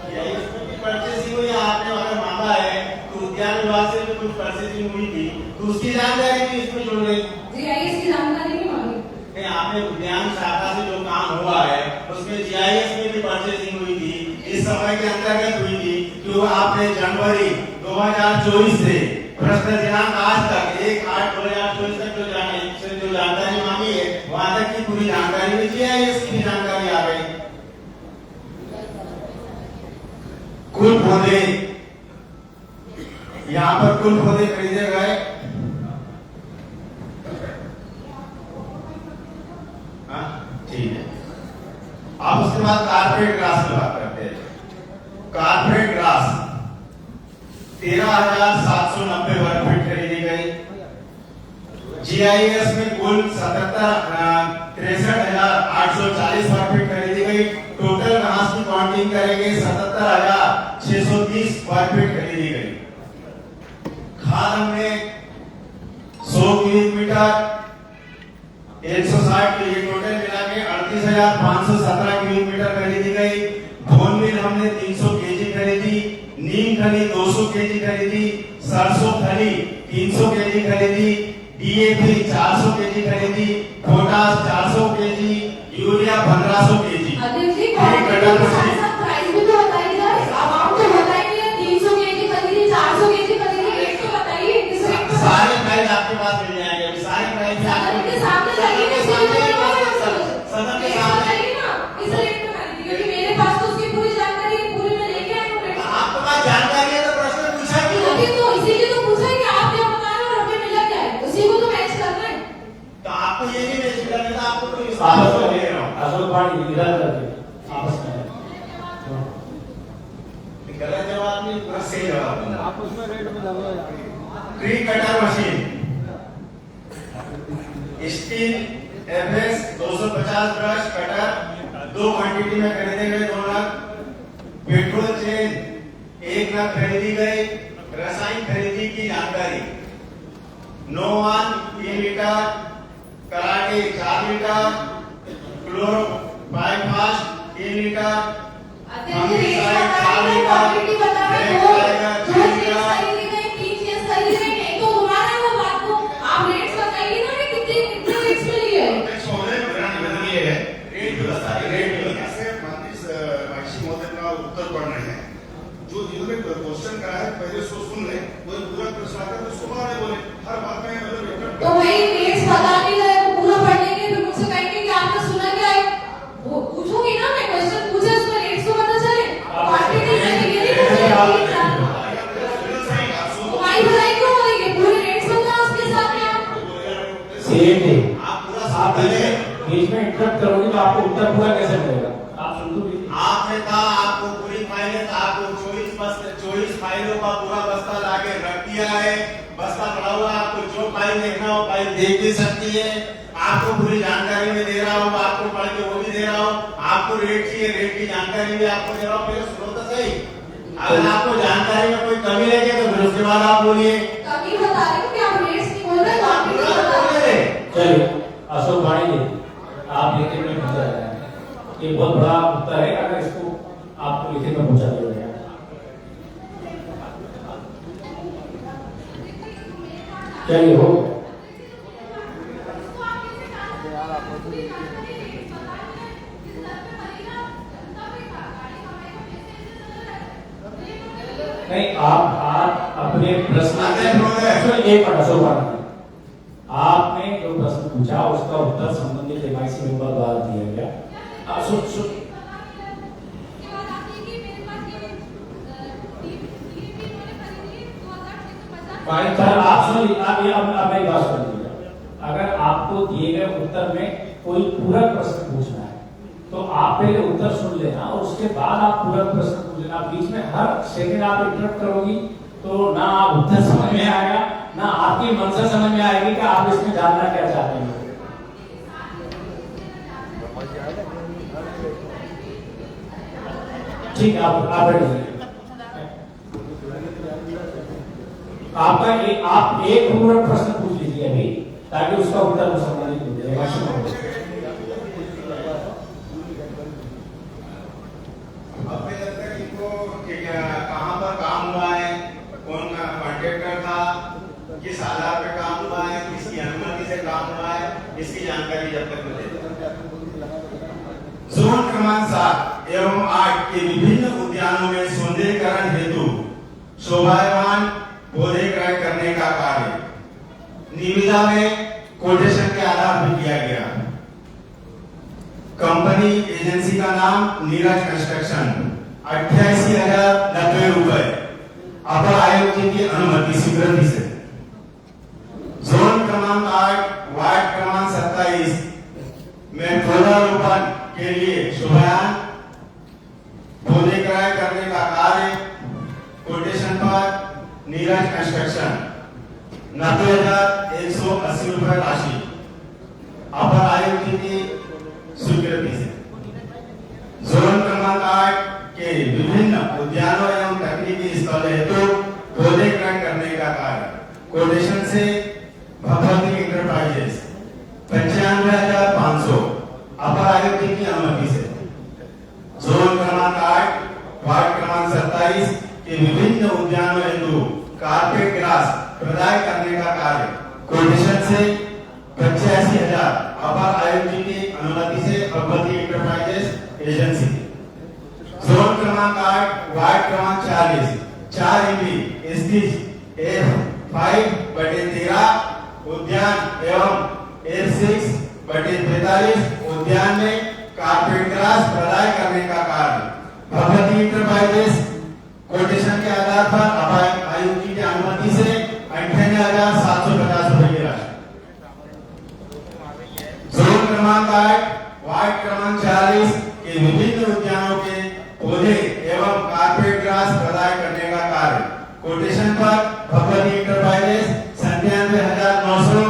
जीआईएस में भी परचेसिंग हुई। आपने अगर मांगा है तो उद्यान विभाग से भी कुछ परचेसिंग हुई थी, तो उसकी जानकारी भी इसमें जोड़ लें। जीआईएस की जानकारी नहीं मांगी। नहीं, आपने उद्यान शाखा से जो काम हुआ है उसमें जीआईएस में भी परचेसिंग हुई थी। इस समय के अंतर्गत हुई थी जो आपने जनवरी 2024 से प्रश्न दिनांक आज तक 1/8/2024 तक जो जानकारी मांगी है, वहां तक की पूरी जानकारी में जीआईएस की जानकारी आ गई। कुल पौधे यहाँ पर कुल पौधे खरीदे गए। ठीक है। अब उसके बाद कारपेट ग्रास की बात करते हैं। कारपेट ग्रास 13,790 वर्ग फीट खरीदी गई। जीआईएस में कुल 63,840 वर्ग फीट खरीदी गई। टोटल घास की काउंटिंग करेंगे 77,630 वर्ग फीट खरीदी गई। खाद हमने 100 क्यूबिक मीटर 160 के लिए टोटल मिला के 38,517 क्यूबिक मीटर खरीदी गई। बोन मिल हमने 300 केजी खरीदी। नीम खली 200 केजी खरीदी। सरसों खली 300 केजी खरीदी। डीएपी 400 केजी खरीदी। Potash 400 KG. Urea 1500 KG. अध्यक्ष जी, प्राइस भी तो बताइए, अमाउंट तो बताइए। 300 केजी खरीदी, 400 केजी खरीदी, रेट तो बताइए। किस रेट पर? सारे प्राइस आपके पास मिल जाएंगे। अभी सारे प्राइस सदन के सामने लगेंगे, सदन के सामने ना इस रेट पे खरीदी, क्योंकि मेरे पास तो उसकी पूरी जानकारी है। पूरी मैं लेके आई हूँ। आपके पास जानकारी है तो प्रश्न पूछा क्यों? अभी तो इसीलिए तो पूछा है कि आप क्या बता रहे हो और हमें मिला क्या है, उसी को तो मैच करना है। तो आपको ये नहीं मैच करना था। आपको तो आपस में ले रहा हूँ। अशोक पानी इधर करके आपस में गलत जवाब नहीं, पूरा सही जवाब दूंगा। आप उसमें रेट में लगा tree cutter machine steel FS 250 brush cutter 2 quantity में खरीदे गए 2 लाख। पेट्रोल चेन 1 लाख खरीदी गई। रसायन खरीदी की जानकारी नोवान 3 litre, karate 4 litre, chloro 5 3 litre, अध्यक्ष जी, रेट बताइए, क्वांटिटी बताइए। दो चीज खरीदी गई, 3 चीज खरीदी गई, नहीं तो घुमा रहे हो बात को। आप रेट्स बताइए ना कि कितने रेट्स में लिए हैं। उत्तर पढ़ रहे हैं। जो जिन्होंने क्वेश्चन करा है पहले उसको सुन ले, वही पूरा प्रश्न आकर तो उसको मारे बोले। हर बात में तो भाई रेट्स बता नहीं रहे, वो पूरा पढ़ लेंगे, फिर मुझसे कहेंगे कि आपने सुना क्या है। वो पूछूंगी ना, मैं क्वेश्चन पूछे उसमें रेट्स तो पता चले। क्वांटिटी मैंने ये नहीं पूछी उत्तर पूरा कैसे मिलेगा? आप सुन लो। आपने कहा आपको पूरी फाइलें, आपको 24 फाइलों का पूरा बस्ता लाके रख दिया है, बस्ता पड़ा हुआ, आपको जो फाइल देखना हो फाइल देख भी सकती है, आपको पूरी जानकारी में दे रहा हूँ, आपको पढ़ के वो भी दे रहा हूँ, आपको रेट चाहिए रेट की जानकारी भी आपको दे रहा हूँ। फिर सुनो तो सही, अगर आपको जानकारी में कोई कमी लगे तो फिर उसके बाद आप बोलिए। कभी बता रहे हो कि आप रेट्स नहीं बोल रहे, तो आप भी नहीं बता रहे। चलिए अशोक भाई जी, आप लिखित में पूछा जाए, ये बहुत बड़ा उत्तर है, अगर इसको आपको लिखित में पूछा दिया जाए। चलिए हो नहीं, आप अपने प्रश्न एक मिनट अशोक भाई, आपने जो प्रश्न पूछा उसका उत्तर संबंधित एमआईसी मेंबर द्वारा दिया गया। आप सुनिए, आप मेरी बात सुन लीजिए। अगर आपको दिए गए उत्तर में कोई पूरक प्रश्न पूछना है तो आप पहले उत्तर सुन लेना और उसके बाद आप पूरक प्रश्न पूछ लेना। बीच में हर सेकंड आप इंटरप्ट करोगी तो ना आप उत्तर समझ में आएगा, ना आपकी मंशा समझ में आएगी कि आप इसमें जानना क्या चाहते हैं। ठीक है, आप बैठिए। आप एक पूरक प्रश्न पूछ लीजिए अभी, ताकि उसका उत्तर संबंधित हो जाएगा। अब जब तक इनको कहाँ पर काम हुआ है, कौन कॉन्ट्रैक्टर था, किस आधार पे काम हुआ है, किसकी अनुमति से काम हुआ है, इसकी जानकारी जब तक मिले। जोन क्रमांक 7 एवं 8 के विभिन्न उद्यानों में सौंदर्यीकरण हेतु शोभायमान पौधे क्रय करने का कार्य निविदा में कोटेशन के आधार पर किया गया। कंपनी एजेंसी का नाम नीरज कंस्ट्रक्शन, 88,090 रुपए अपर आयुक्त की अनुमति स्वीकृति से। जोन क्रमांक 8 वार्ड क्रमांक 27 में पौधारोपण के लिए शोभायान पौधे क्रय करने का कार्य कोटेशन पर नीरज कंस्ट्रक्शन 90,180 रुपए राशि अपर आयुक्त की स्वीकृति से। जोन क्रमांक 8 के विभिन्न उद्यानों एवं तकनीकी स्थल हेतु पौधे क्रय करने का कार्य कोटेशन से भगवती इंटरप्राइजेस 95,500 अपर आयुक्त की अनुमति से। जोन क्रमांक 8 वार्ड क्रमांक 27 के विभिन्न उद्यानों हेतु कारपेट ग्रास प्रदाय करने का कार्य कोटेशन से 85,000 अपर आयुक्त की अनुमति से भगवती इंटरप्राइजेस एजेंसी। जोन क्रमांक 8 वार्ड क्रमांक 40 4 इमली स्थित F5/13 उद्यान एवं F6/43 उद्यान में कारपेट ग्रास प्रदाय करने का कार्य भगवती इंटरप्राइजेस कोटेशन के आधार पर अपर आयुक्त की अनुमति से 58,750 रुपए की राशि। जोन क्रमांक 8 वार्ड क्रमांक 40 के विभिन्न उद्यानों के पौधे एवं कारपेट ग्रास प्रदाय करने का कार्य कोटेशन पर भगवती इंटरप्राइजेस 97,900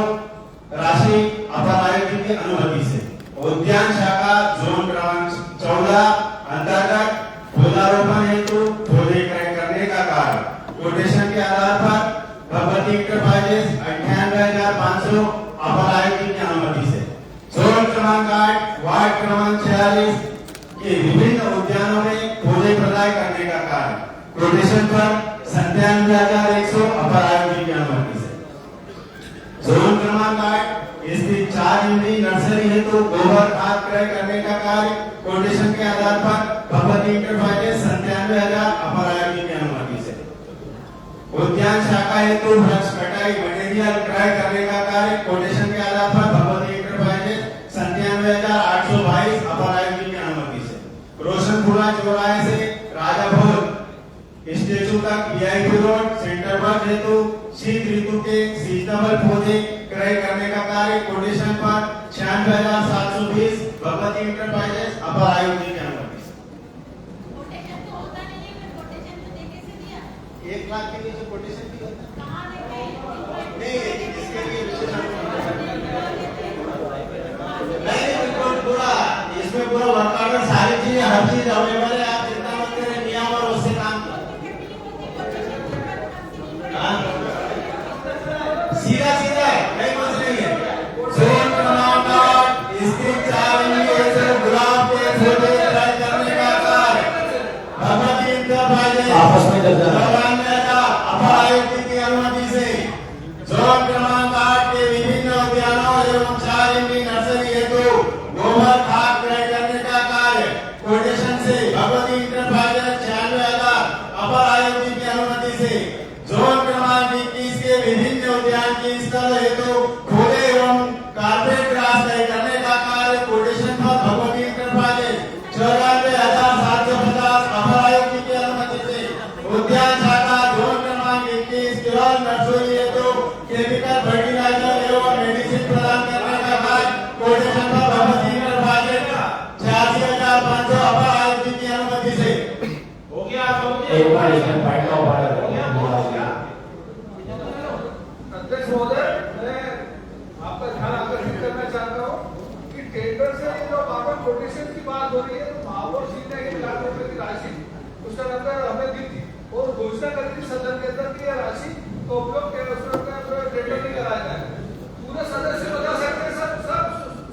राशि अपर आयुक्त की अनुमति से। उद्यान शाखा जोन क्रमांक 14 अंतर्गत पौधारोपण हेतु पौधे क्रय करने का कार्य कोटेशन के आधार पर भगवती इंटरप्राइजेस 98,500 अपर आयुक्त की अनुमति से। जोन क्रमांक 8 वार्ड क्रमांक 46 के विभिन्न उद्यानों में पौधे प्रदाय करने का कार्य कोटेशन पर 97,100 अपर आयुक्त की अनुमति से। जोन क्रमांक 8 स्थित 4 इमली नर्सरी हेतु गोबर खाद क्रय करने का कार्य कोटेशन के आधार पर भगवती इंटरप्राइजेस 97,000 अपर आयुक्त की अनुमति से। उद्यान शाखा हेतु वृक्ष कटाई मटेरियल क्रय करने का कार्य कोटेशन के आधार पर भगवती इंटरप्राइजेस 97,822 अपर आयुक्त की अनुमति से। रोशनपुरा चौराहे से राजा भोज स्टेचू तक VIP रोड सेंटर बस हेतु शीत ऋतु के सीजनेबल पौधे क्रय करने का कार्य कोटेशन पर 96,720 भगवती इंटरप्राइजेस अपर आयोजित के अनुमति। कोटेशन तो होता नहीं है, मैं कोटेशन तो देके से दिया 1 लाख के लिए जो कोटेशन की होता कहाँ देखे नहीं है, इसके लिए विशेष नहीं बिल्कुल पूरा इसमें पूरा वर्क ऑर्डर सारी चीजें हर चीज अवेलेबल है। आप चिंता मत करें, नियम और उससे काम सीधा सीधा है, कोई मसला नहीं है। जोन क्रमांक इसके 4 इंच से गुलाब के पौधे क्रय करने का कार्य भगवती इंटरप्राइजेस आपस में चर्चा अपर आयुक्त की अनुमति से जोन क्रमांक 8 के विभिन्न उद्यानों एवं 4 इंच नर्सरी हेतु गोबर खाद क्रय करने का कार्य कोटेशन से भगवती इंटरप्राइजेस 96,000 अपर आयुक्त की अनुमति से जोन क्रमांक 21 के विभिन्न उद्यान की स्थल हेतु पौधे एवं कारपेट ग्रास क्रय करने का कार्य कोटेशन पर भगवती इंटरप्राइजेस 94,750 अपर आयुक्त की अनुमति से उद्यान शाखा जोन क्रमांक 21 केवल नर्सरी हेतु केमिकल फर्टिलाइजर एवं मेडिसिन प्रदान करने का कार्य कोटेशन पर भगवती इंटरप्राइजेस 86,500 अपर आयुक्त की अनुमति से हो गया एक बार इसमें फाइट का ऑर्डर अध्यक्ष महोदय, मैं आपका ध्यान आकर्षित करना चाहता हूँ कि टेंडर से जो बाबा कोटेशन की बात हो रही है, तो महापौर जी ने 1 लाख रुपए की राशि उसका अंदर हमें दी थी और घोषणा करी थी सदन के अंदर की राशि तो उपयोग टेंडर नहीं कराया जाए। पूरे सदस्य बता सकते हैं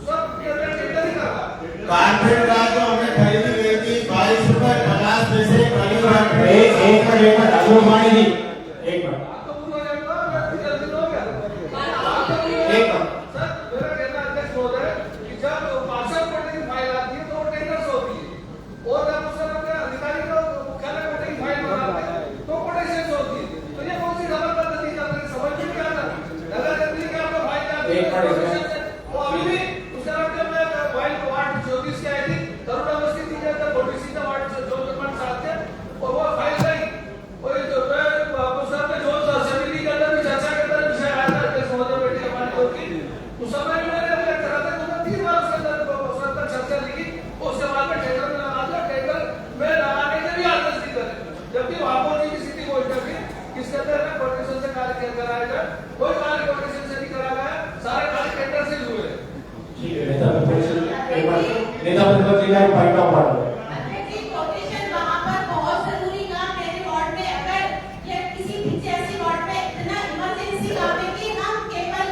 सब टेंडर ही करा। कारपेट ग्रास जो हमने खरीदी गई थी 22 रुपए 50 पैसे प्रति एक मिनट राजू मानी जी, एक मिनट तो पूरा जाएगा, मैं जल्दी हो गया। एक मिनट सर, मेरा कहना अध्यक्ष महोदय कि जब पार्षद कोटे की फाइल आती है तो वो टेंडर से होती है और जब उससे अधिकारी को मुख्यालय कोटे की फाइल बनाते हैं तो कोटेशन से होती है। तो ये कौन सी डबल पद्धति चल रही है, समझ में नहीं आता। डबल पद्धति के आपको फाइल आती है वो अभी भी उसका मतलब फाइल वार्ड 34 की आई थी, करुणा बस्ती थी जब 46 का वार्ड जो नंबर 7 है और वो फाइल गई और जो सर ने जो समिति के अंदर भी चर्चा के अंदर विषय आया था अध्यक्ष महोदय बैठी हमारी होती उस समय में मैंने करा था तो 3 बार उसके अंदर सर पर चर्चा लिखी और उसके बाद में टेंडर में लगा दिया। टेंडर में लगाने के भी आदेश दी गए, जबकि महापौर जी की स्थिति घोषणा की इसके अंदर में कोटेशन से कार्य कराया जाए, कोई कार्य कोटेशन से नहीं कराया गया, सारे कार्य टेंडर से हुए। ठीक है, नेता प्रतिपक्ष जी का पॉइंट ऑफ ऑर्डर। कोटेशन वहाँ पर बहुत जरूरी काम मेरे वार्ड में, अगर या किसी भी ऐसी वार्ड में इतना इमरजेंसी काम है कि हम केवल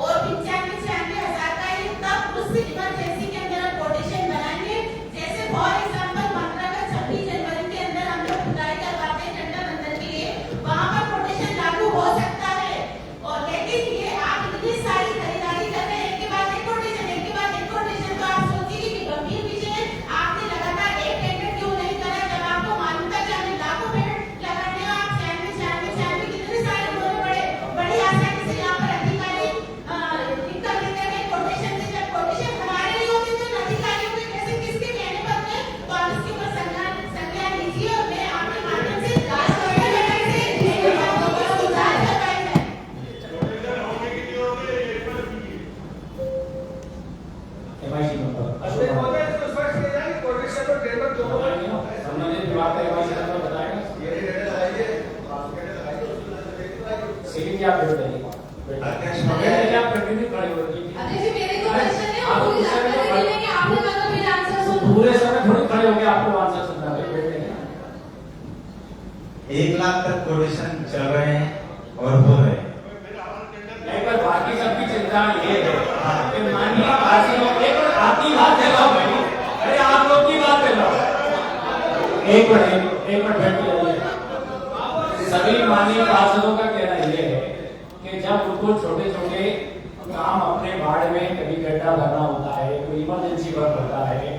और 95,000 का ही तब उस इमरजेंसी के अंदर हम कोटेशन बनाएंगे। जैसे फॉर एग्जांपल मंत्रा का 26 जनवरी के अंदर हम लोग खुदाई करवाते हैं झंडा बंधन के लिए, वहाँ पर कोटेशन लागू हो सकता है। और लेकिन ये आप इतनी सारी खरीदारी कर रहे हैं, एक के बाद एक कोटेशन, एक के बाद एक कोटेशन, तो आप सोचिए कि गंभीर विषय है। आपने लगातार एक टेंडर क्यों नहीं करा जब आपको मालूम था कि हमें लाखों पेड़ लगाने हैं। आप 96 कितने सारे उन्होंने बड़ी आसानी से यहाँ पर अधिकारी निकल लेते हैं कोटेशन से। जब कोटेशन हमारे लिए होती तो अधिकारियों के कैसे किसके कहने पर में, तो आप इसके ऊपर संज्ञान लीजिए और मैं आपके माध्यम से जांच करवाई एमआईसी नंबर अध्यक्ष महोदय, इसको स्पष्ट किया जाए कि कोटेशन और टेंडर दोनों संबंधित विभाग का एमआईसी नंबर बताएगा। सीधी क्या भेज देंगे अध्यक्ष क्या प्रतिनिधि खड़े हो रही है। अध्यक्ष जी, मेरे को क्वेश्चन है, आप पूरी जानकारी देंगे, आपने मतलब मेरे आंसर सुन पूरे समय थोड़ी खड़े हो गए, आपको आंसर सुनना है, बैठ लेंगे। 1 लाख तक कोटेशन चल रहे हैं और हो रहे हैं। नहीं, पर बाकी सबकी चिंता ये है कि माननीय पार्षदों एक आपकी बात है लो भाई, अरे आप लोग की बात है लो, एक मिनट बैठ जाइए। सभी माननीय पार्षदों का कहना यह है कि जब उनको छोटे छोटे काम अपने वार्ड में कभी गड्ढा भरना होता है, कोई इमरजेंसी वर्क होता है,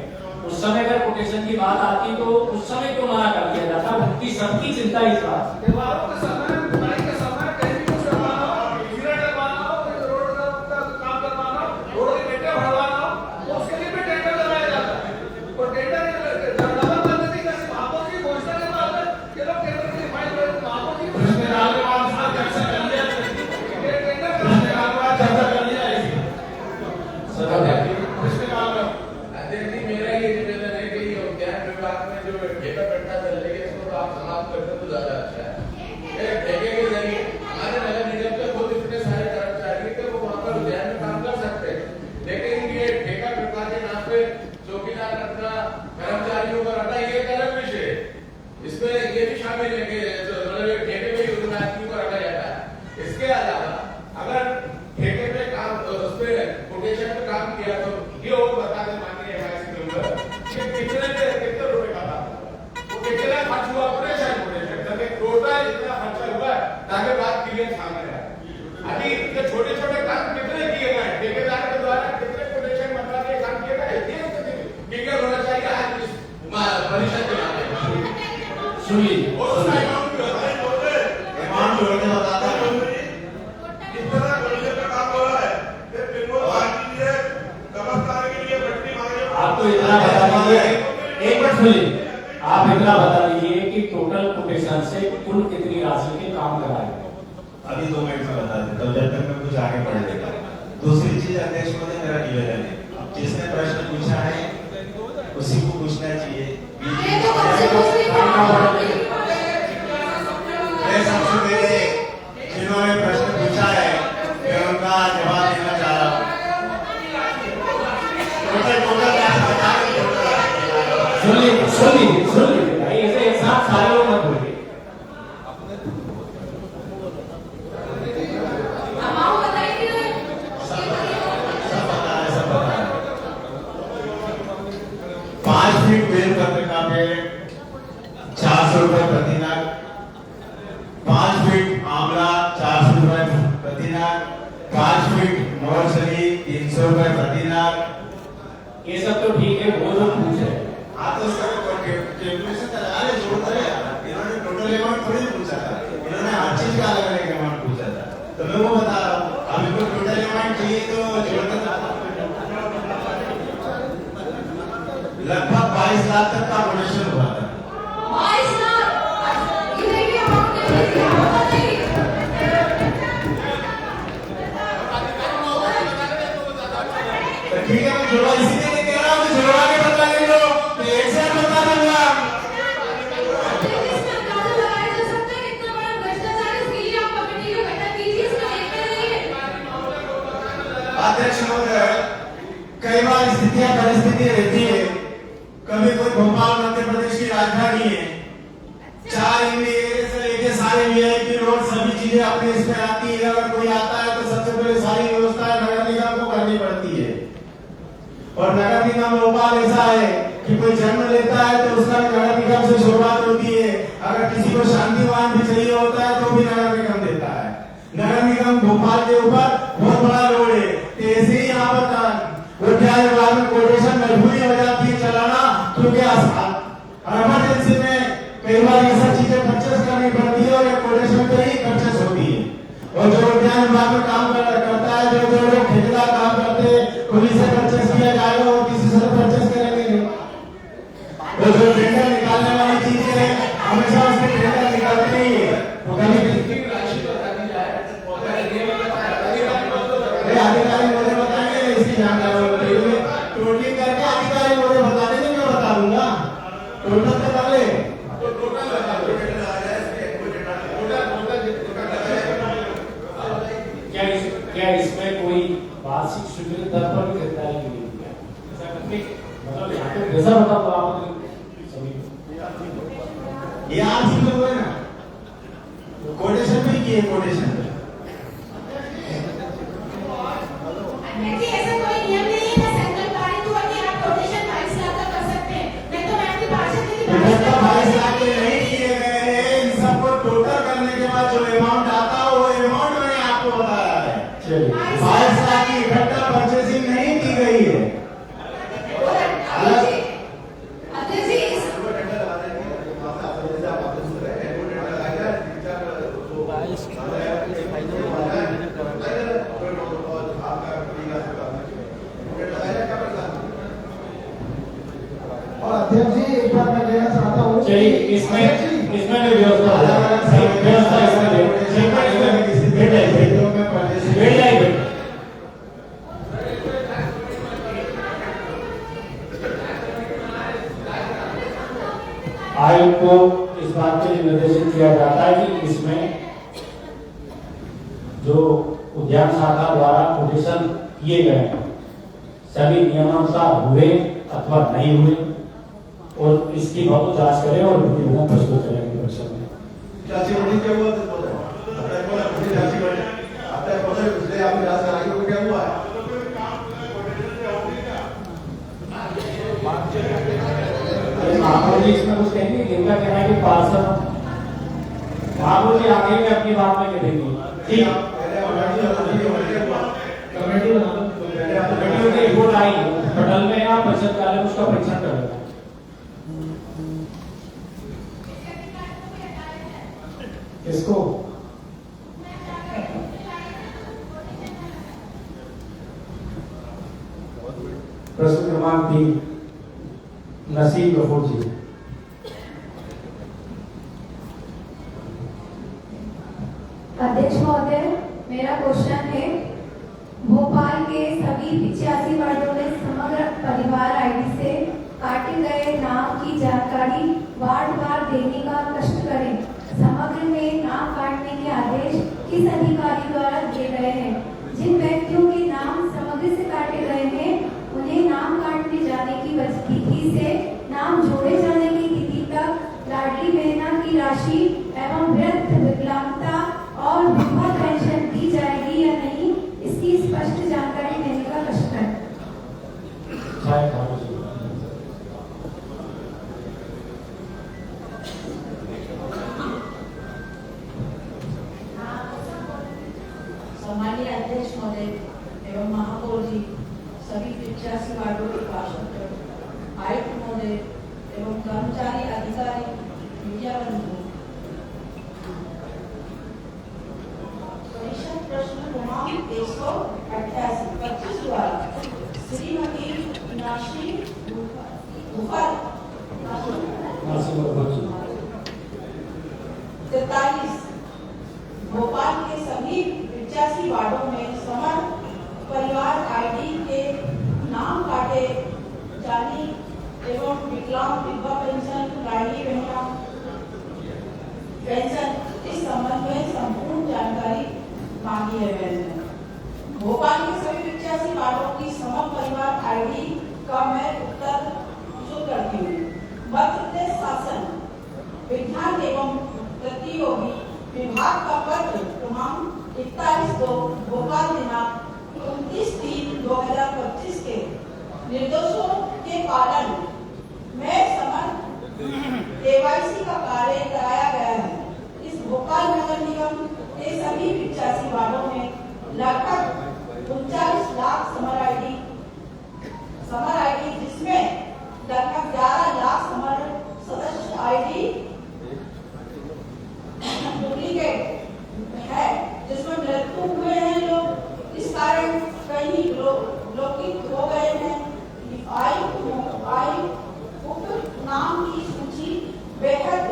उस समय अगर कोटेशन की बात आती तो उस समय क्यों मना कर दिया जाता। उनकी सबकी चिंता इस बात से। दीवारों के समय, बुनाई के समय कहीं भी कुछ करवाना हो, हीरा डलवाना हो, रोड का काम करवाना हो, रोड के गड्ढे भरवाना हो, तो उसके लिए भी टेंडर लगाया जाता है। और टेंडर डबल पद्धति का महापौर की घोषणा के बाद ये लोग टेंडर की फाइल महापौर जी आप समाप्त करते तो ज्यादा अच्छा है। एक ठेके के जरिए हमारे नगर निगम के खुद इतने सारे कर्मचारी हैं कि वो वहाँ पर उद्यान में काम कर सकते हैं, लेकिन ये ठेका प्रथा के नाम पे चौकीदार रखना, कर्मचारियों को रखना, ये एक अलग विषय है। इसमें ये भी शामिल है कि मतलब ठेके में ही उन आदमी को रखा जाता है। इसके अलावा अगर ठेके पे काम उस पे कोटेशन पे काम किया तो ये वो बता दें माननीय एमआईसी मेंबर कि कितने रुपए का था, वो कितना खर्च हुआ कोटेशन ताकि टोटल इतना खर्चा हुआ ताकि बात क्लियर सामने आए। अभी ये छोटे छोटे काम कितने किए गए ठेकेदार के द्वारा, कितने कोटेशन मतलब ये काम किए गए, ये क्लियर होना चाहिए आज इस परिषद के माध्यम से। सुनिए और उसका अमाउंट जोड़ने बताता है इस तरह कोटेशन का काम हो रहा है, फिर पिनकोड पार्टी के लिए कब्रिस्तान के लिए पट्टी मांगे। आपको इतना बता दीजिए, एक मिनट सुनिए, आप इतना बता दीजिए कि टोटल कोटेशन से कुल कितनी राशि के काम कराए। अभी 2 मिनट में बता देता हूं, जब तक मैं कुछ आगे बढ़ लेगा। दूसरी चीज अध्यक्ष महोदय, मेरा निवेदन है, जिसने प्रश्न पूछा है उसी को पूछना चाहिए। सबसे पहले जिन्होंने प्रश्न पूछा है मैं उनका जवाब देना चाह रहा हूँ। सुनिए भाई, ऐसे एक साथ सारे लोग मत बोलिए। अमाउंट बताइए। 5 फीट बेल पत्रिका पे 400 रुपए प्रति नाग, 5 फीट आंवला 400 रुपए प्रति नाग, 5 फीट मोरचली 300 रुपए प्रति नाग। ये सब तो ठीक है, वो जो पूछ है आप तो उसका कैलकुलेशन लगा ले, जोड़ दे यार। इन्होंने टोटल अमाउंट थोड़ी पूछा था, इन्होंने हर चीज का अलग अलग अमाउंट पूछा था, तो मैं वो बता रहा हूँ। अब इनको टोटल अमाउंट चाहिए तो जोड़कर लगभग 22 लाख तक का डोनेशन हुआ था। 22 लाख ये देखिए अमाउंट बताइए। तो ठीक है, मैं जोड़ा इसीलिए कह रहा हूँ, जोड़ा के बता देंगे तो एक से बता दूंगा। इसमें अंदाजा लगाया जा सकता है कितना बड़ा भ्रष्टाचार है, इसके लिए आप कमेटी का गठन कीजिए, इसमें देखते रहिए। अध्यक्ष महोदय, कई बार स्थितियां परिस्थिति रहती है, कभी कोई भोपाल मध्य प्रदेश की राजधानी है, 4 एरिया से लेके सारे वीआईपी रोड सभी चीजें अपने इसमें आती है। अगर कोई आता है तो सबसे पहले सारी व्यवस्थाएं नगर निगम को करनी पड़ती है। और नगर निगम भोपाल ऐसा है कि कोई जन्म लेता है तो उसका नगर निगम से शुरुआत होती है। अगर किसी को शांतिवान भी चाहिए होता है तो भी नगर निगम देता है। नगर निगम भोपाल के ऊपर बहुत बड़ा लोड है, तो ऐसे ही यहाँ पर उद्यान विभाग में कोटेशन मजबूरी हो जाती है चलाना, क्योंकि इमरजेंसी में कई बार ये सब चीजें परचेस करनी पड़ती है और ये कोटेशन पे ही परचेस होती है। और जो उद्यान विभाग में काम करता है, जो लोग ठेकेदार काम करते हैं, उन्हीं से परचेस किया जाएगा और किसी से परचेस करेंगे नहीं। और जो टेंडर निकालने वाली चीजें हैं, हमेशा उसके टेंडर निकालते ही है। तो कभी अधिकारी मुझे बताएंगे, इसकी जानकारी टोटलिंग करके अधिकारी मुझे बता देंगे, मैं बता दूंगा। टोटल तो कर ले, क्या इसमें कोई वार्षिक स्वीकृत दर पर भी खरीदारी की गई है? ऐसा करके मतलब यहाँ पे जैसा बता तो आप ये आरसी में हुए ना, कोटेशन भी किए, कोटेशन ऐसा कोई नियम नहीं है, मैं संकल्प पारित हुआ कि आप कोटेशन 22 लाख का कर सकते हैं। मैं तो आपकी पार्षद थी, 22 लाख के नहीं किए गए हैं। इन सबको टोटल करने के बाद जो अमाउंट आता है वो अमाउंट मैंने आपको बताया है। 22 लाख की इकट्ठा परचेसिंग नहीं की गई है। अध्यक्ष जी और अध्यक्ष जी एक बार मैं कहना चाहता हूँ, चलिए इसमें भी व्यवस्था आयोग को इस बात के लिए निर्देशित किया जाता है कि इसमें जो उद्यान शाखा द्वारा कोटेशन किए गए हैं सभी नियमानुसार हुए अथवा नहीं हुए और इसकी बहुत जांच करें और प्रतिवेदन प्रस्तुत करेंगे परिषद में। महापौर जी इसमें कुछ कहेंगे? इनका कहना है कि पार्षद महापौर जी आगे में अपनी बात में कहेंगे। ठीक कमेटी की रिपोर्ट आई पटल में या परिषद कार्यालय में उसका परीक्षण करेगा। किसको? प्रश्न क्रमांक 3 नसीम गफूर जी। अध्यक्ष महोदय, मेरा क्वेश्चन है, भोपाल के सभी 85 वार्डों में समग्र परिवार आईडी से काटे गए नाम की जानकारी वार्ड वार देने का कष्ट करें। समग्र में नाम काटने के आदेश किस अधिकारी द्वारा दिए गए हैं? जिन व्यक्तियों के नाम समग्र से काटे गए हैं उन्हें नाम काटने जाने की तिथि से नाम जोड़े जाने की तिथि तक लाडली बहना की राशि एवं वृद्ध विकलांगता और विधवा पेंशन दी जाएगी या नहीं, इसकी स्पष्ट जानकारी देने का कष्ट है। सम्मानीय अध्यक्ष महोदय एवं महापौर जी, सभी 85 वार्डों के पार्षद, आयुक्त महोदय एवं कर्मचारी अधिकारी, मीडिया बंधु, परिषद प्रश्न क्रमांक 188-25 द्वारा श्रीमती मीनाक्षी मुखर 43 भोपाल के सभी 85 वार्डों में समग्र परिवार आईडी के नाम काटे जाने एवं विकलांग विधवा पेंशन लाडली बहना पेंशन इस संबंध में संपूर्ण जानकारी मांगी है। भोपाल के सभी 85 वार्डों की समग्र परिवार आईडी का मैं उत्तर प्रस्तुत करती हूँ। मध्य प्रदेश शासन विज्ञान एवं प्रतियोगी विभाग का पत्र क्रमांक 41/2 भोपाल दिनांक 29/3/2025 के निर्देशों के पालन में समग्र KYC का कार्य कराया गया है। इस भोपाल नगर निगम के सभी 85 वार्डों में लगभग 39 लाख समर आईडी जिसमें लगभग 11 लाख समर सदस्य आईडी डुप्लीकेट है, जिसमें मृत्यु हुए हैं लोग, इस कारण कई लोकित हो गए हैं। आयुक्त नाम की सूची बेहद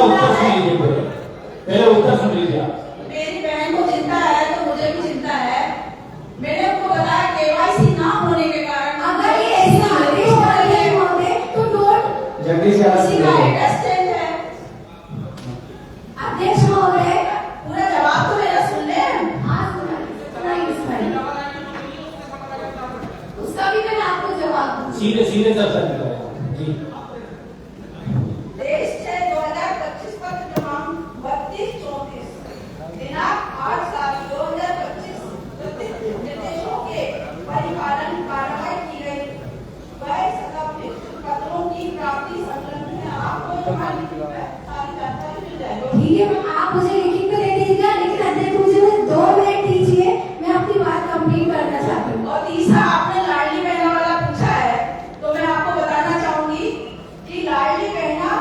उत्तर सुन लीजिए, पहले उत्तर सुन लीजिए आप। मेरी बहन को चिंता है तो मुझे भी चिंता है। मैंने उनको बताया केवाईसी ना होने के कारण अगर ये ऐसा आदेश डाले होंगे तो नोट जल्दी से किसी का एड्रेस चेंज है। अध्यक्ष महोदय, पूरा जवाब तो मेरा सुन ले। हाँ सुनाइए उसका भी मैंने आपको जवाब दूँ। सीधे सीधे चर्चा करें जी। देश 6/2025 पत्र क्रमांक 3234 दिनांक 8/7/2025 निर्देशों के परिपालन कार्रवाई की गई। वह संबंधित पत्रों की प्राप्ति संबंध में आपको सारी जानकारी मिल जाएगी। ठीक है, आप मुझे लिखित में दे दीजिएगा, लेकिन अध्यक्ष मुझे 2 मिनट दीजिए, मैं अपनी बात कंप्लीट करना चाहती हूँ। और तीसरा, आपने लाडली बहना वाला पूछा है तो मैं आपको बताना चाहूंगी कि लाडली बहने का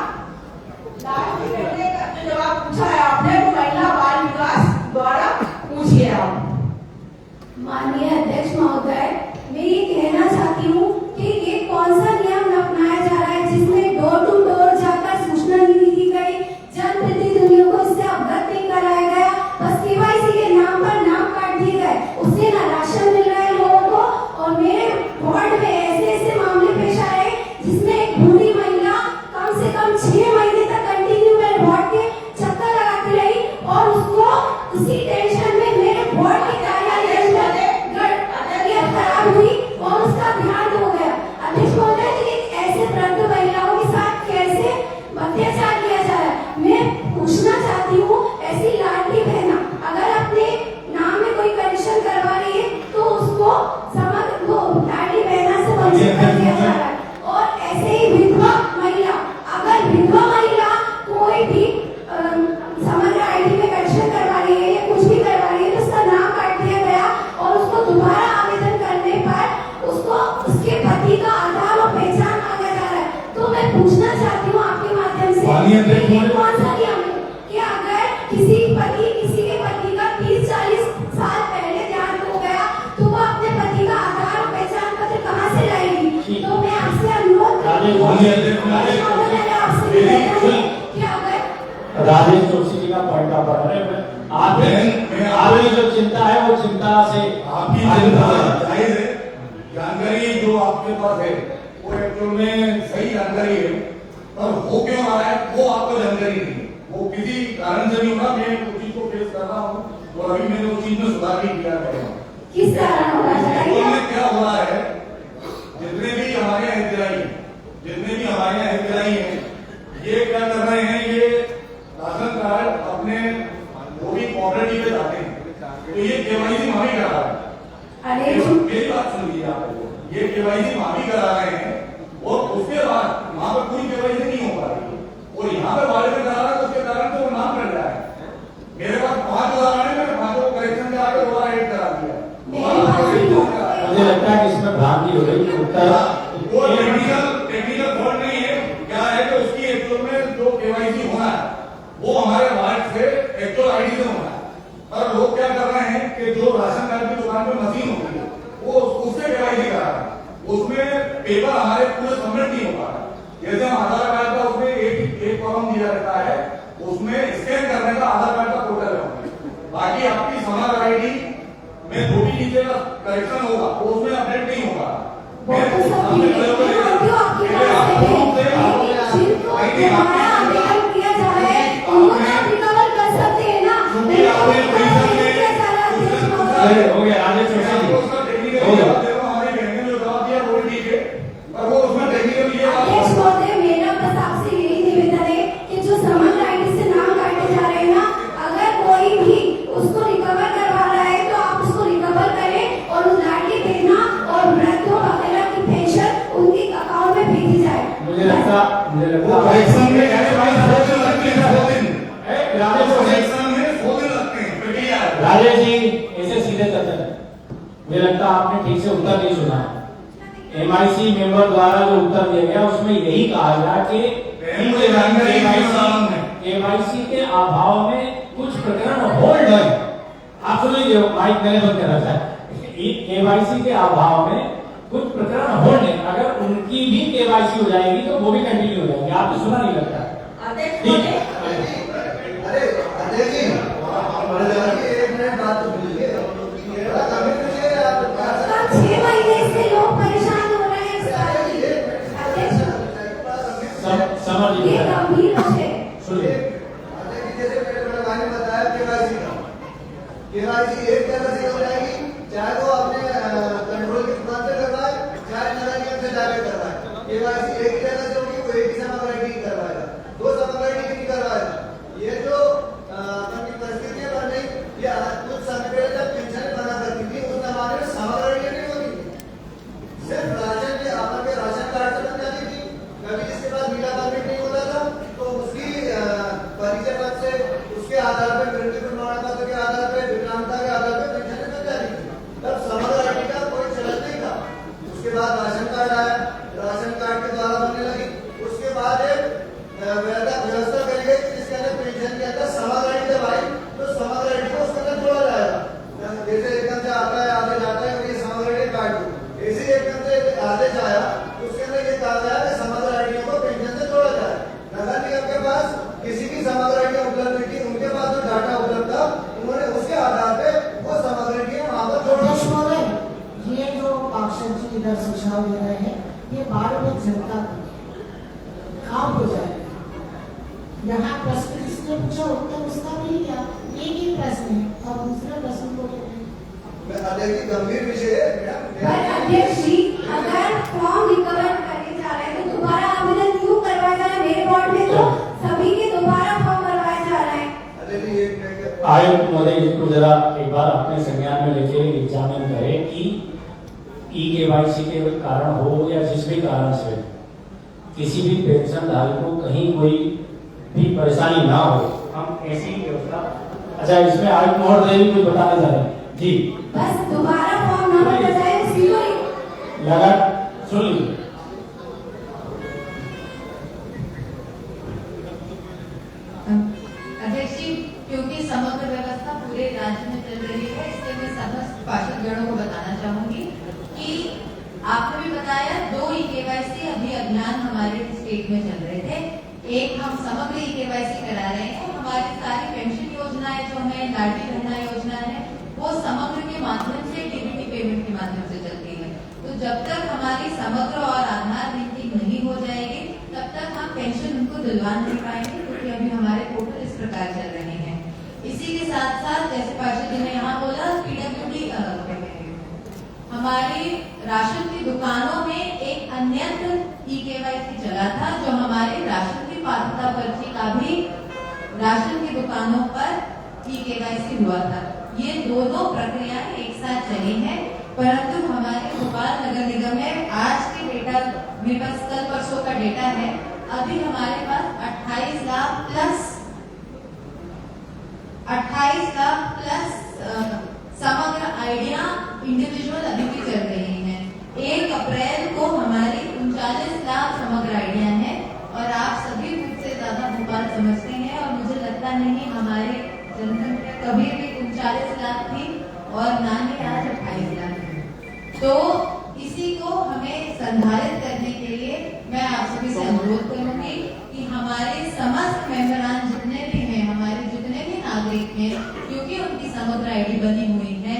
जो जवाब पूछा है आपने वो महिला बाल विकास द्वारा पूछिए आप। माननीय अध्यक्ष महोदय, मैं ये कहना चाहती हूँ कि ये कौन सा नियम अपनाया जा रहा है जिसमें डोर टू डोर जाकर सूचना नहीं दी गई, जनप्रतिनिधियों को इससे अवगत नहीं कराया गया, बस केवाईसी के नाम पर नाम काट दिए गए, उससे ना राशन मिल रहा है लोगों को। और मेरे वार्ड में ऐसे मामले पेश आए जिसमें एक बूढ़ी महिला कम से कम 6 महीने तक कंटिन्यू मेरे वार्ड के चक्कर लगाती रही और उसको उसी टेंशन में मेरे वार्ड के कार्यालय खराब हुई और उसका ध्यान हो गया। अध्यक्ष महोदय, ऐसे वृद्ध महिलाओं के साथ कैसे अत्याचार किया जा रहा है, मैं पूछना चाहती हूँ। ऐसी लाडली बहना अगर अपने नाम में कोई करेक्शन करवा रही है तो उसको समग्र वो लाडली बहना से वंचित कर दिया जा रहा है। और ऐसे ही विधवा महिला, अगर विधवा महिला कोई भी समग्र आईडी में करेक्शन करवा रही है या कुछ भी करवा रही है तो उसका नाम काट दिया गया और उसको दोबारा आवेदन करने पर उसको उसके पति का आधार और पहचान मांगा जा रहा है। तो मैं पूछना चाहती हूँ आपके माध्यम से कि ये कौन सा नियम है कि अगर किसी के पति का 30-40 साल पहले देहांत हो गया तो वो अपने पति का आधार और पहचान पत्र कहाँ से लाएगी। तो मैं आपसे अनुरोध करती हूँ कि अगर राजेश जोशी जी का पॉइंट ऑफ आपने जो चिंता है वो चिंता से आपकी चिंता जाहिर है, जानकारी जो आपके पास है वो एक्चुअल में सही जानकारी है, पर हो क्यों रहा है वो आपको जानकारी नहीं है। वो किसी कारण से नहीं होगा। मैं उस चीज को फेस कर रहा हूँ और अभी मैंने उस चीज में सुधार भी किया है। किस कारण हो रहा है, क्या हो रहा है, जितने भी हमारे यहाँ हितग्राही हैं ये क्या कर रहे हैं, ये राशन कार्ड अपने वो भी कोऑपरेटिव पे जाते हैं तो ये केवाईसी माफी करा रहे हैं। मेरी बात सुन लीजिए आप, ये केवाईसी माफी करा रहे हैं और उसके बाद वहां पर कोई केवाईसी नहीं हो पा रही और यहाँ पे बारे में करा रहा है, उसके कारण से वो नाम कट रहा है। मेरे पास 5 उदाहरण है, मैंने 5 को करेक्शन करा के दोबारा एड करा दिया। मुझे लगता है कि इसमें भ्रांति हो रही है। वो टेक्निकल फॉल्ट नहीं है, क्या है कि उसकी एक्चुअल में जो केवाईसी होना है वो हमारे वार्ड से एक्चुअल आईडी से होना है। और लोग क्या कर रहे हैं कि जो राशन कार्ड की दुकान पे मशीन होती है वो उससे केवाईसी करा रहा है, उसमें पेपर हमारे पूरे सबमिट नहीं हो पा रहा। जैसे हम आधार कार्ड का उसमें एक कॉलम दिया रहता है, उसमें स्कैन करने का आधार कार्ड का पोर्टल है, बाकी आपकी समग्र आईडी में जो भी नीचे का करेक्शन होगा वो उसमें अपडेट नहीं होगा। हो गया राजेश मेरा बस आपसे यही निवेदन है कि जो समग्र आईडी से नाम काटे जा रहे हैं ना, अगर कोई भी उसको रिकवर करवा रहा है तो आप उसको रिकवर करें और उस लाडली बहना और वृद्धों वगैरह की पेंशन उनके अकाउंट में भेजी जाए। मुझे लगता राजेश जी ऐसे सीधे चर्चा, मुझे लगता है आपने ठीक से उत्तर नहीं सुना। एमआईसी मेंबर द्वारा जो उत्तर दिया गया उसमें यही कहा गया कि केवाईसी के अभाव में कुछ प्रकरण होल्ड है। आप सुन लीजिए, माइक मैंने बंद करा था। केवाईसी के अभाव में कुछ प्रकरण होल्ड है, अगर उनकी भी केवाईसी हो जाएगी तो वो भी कंटिन्यू हो जाएगी। आपने सुना नहीं लगता? अध्यक्ष समर जी ये गंभीर है। सुनिए। जैसे मेरे बड़े भाई ने बताया केवाईसी का, केवाईसी एक तरह से हो जाएगी, चाहे वो अपने कंट्रोल की दुकान से करवाए, चाहे नगर निगम से जाके करवाए। केवाईसी एक ही जगह से होगी, वो एक ही समग्र आईडी करवाएगा, दो समग्र आईडी की नहीं करवाएगा। ये जो अपनी परिस्थितियां बन रही, ये कुछ समय पहले जब पेंशन बना करती थी उस जमाने में समग्र आईडी नहीं होती थी, सिर्फ राशन के आपके राशन कार्ड से बन जाती थी। कभी इसके बाद नीला परमिट नहीं होता था तो उसकी परिचय पत्र से उसके आधार पर मृत्यु प्रमाण पत्र के आधार पर विकलांगता के आधार पर पेंशन मिल जाती थी। तब समग्र आईडी का कोई चलन नहीं था। उसके बाद राशन कार्ड आया, राशन कार्ड के द्वारा बनने लगी। उसके बाद एक व्यवस्था करी गई जिसके अंदर पेंशन के अंदर समग्र आईडी जब आई तो समग्र आईडी को उसके अंदर जोड़ा जाएगा। जैसे एकदम से आता है आगे जाता है ये समग्र आईडी कार्ड को, ऐसे एकदम से आदेश आया उसके अंदर ये कहा गया कि समग्र आईडी को पेंशन से जोड़ा जाए। नगर निगम के पास किसी की समग्र आईडी उपलब्ध नहीं थी, उनके पास जो डाटा उपलब्ध था उन्होंने उसके आधार पे वो समग्र आईडी वहां पर जोड़ा। ये जो पार्षद जी इधर सुझाव दे रहे हैं ये बार बार जनता काम हो जाएगा। यहाँ प्रश्न जिसने पूछा उत्तर उसका मिल गया, एक ही प्रश्न है और दूसरा प्रश्न को गंभीर विषय है। पर अध्यक्ष जी अगर फॉर्म रिकवर करने जा रहे हैं तो दोबारा आवेदन क्यों करवाया जा रहा है? मेरे वार्ड में तो सभी के दोबारा फॉर्म भरवाए जा रहे हैं। आयुक्त महोदय इसको जरा एक बार अपने संज्ञान में लेके एग्जामिन करें कि ई-केवाईसी के कारण हो या जिस भी कारण से किसी भी पेंशन धारक को कहीं कोई भी परेशानी ना हो, हम ऐसी व्यवस्था। अच्छा, इसमें आयुक्त महोदय भी कुछ बताना चाह रहे हैं जी। बस दोबारा फॉर्म न भरना जाए लगा सुन लीजिए। अध्यक्ष जी, क्योंकि समग्र व्यवस्था पूरे राज्य में चल रही है इसलिए मैं समस्त पार्षदगणों को बताना चाहूंगी कि आपने भी बताया 2 ई-केवाईसी अभी अभियान हमारे स्टेट में चल रहे थे। एक हम समग्र ई-केवाईसी करा रहे हैं। हमारी सारी पेंशन योजनाएं जो है, लाडली बहना योजना है, वो समग्र के माध्यम से डीबीटी पेमेंट के माध्यम से चलती है। तो जब तक हमारी समग्र और आधार लिंकिंग नहीं हो जाएगी तब तक हम पेंशन उनको दिलवा नहीं पाएंगे, क्योंकि अभी हमारे पोर्टल इस प्रकार चल रहे हैं। इसी के साथ साथ जैसे पार्षद जी ने यहाँ बोला पीडब्ल्यूडी हमारी राशन की दुकानों में एक अन्यत्र ई-केवाईसी चला था जो हमारे राशन की पात्रता पर्ची का भी राशन की दुकानों पर ई-केवाईसी हुआ था। ये दोनों प्रक्रियाएं एक साथ चली हैं, परंतु हमारे भोपाल नगर निगम में आज के डेटा, मेरे पास कल परसों का डेटा है, अभी हमारे पास 28 लाख प्लस समग्र आइडिया इंडिविजुअल अभी भी चल रही हैं। 1 अप्रैल को हमारी 39 लाख समग्र आइडिया है और आप सभी मुझसे ज्यादा भोपाल समझते हैं और मुझे लगता नहीं हमारे जनसंख्या कभी भी 39 लाख थी और ना ही आज 28 लाख है। तो इसी को हमें संधारित करने के लिए मैं आप सभी से अनुरोध करूंगी कि हमारे समस्त मेंबरान जितने भी हैं, हमारे जितने भी नागरिक हैं, क्योंकि उनकी समग्र आईडी बनी हुई है,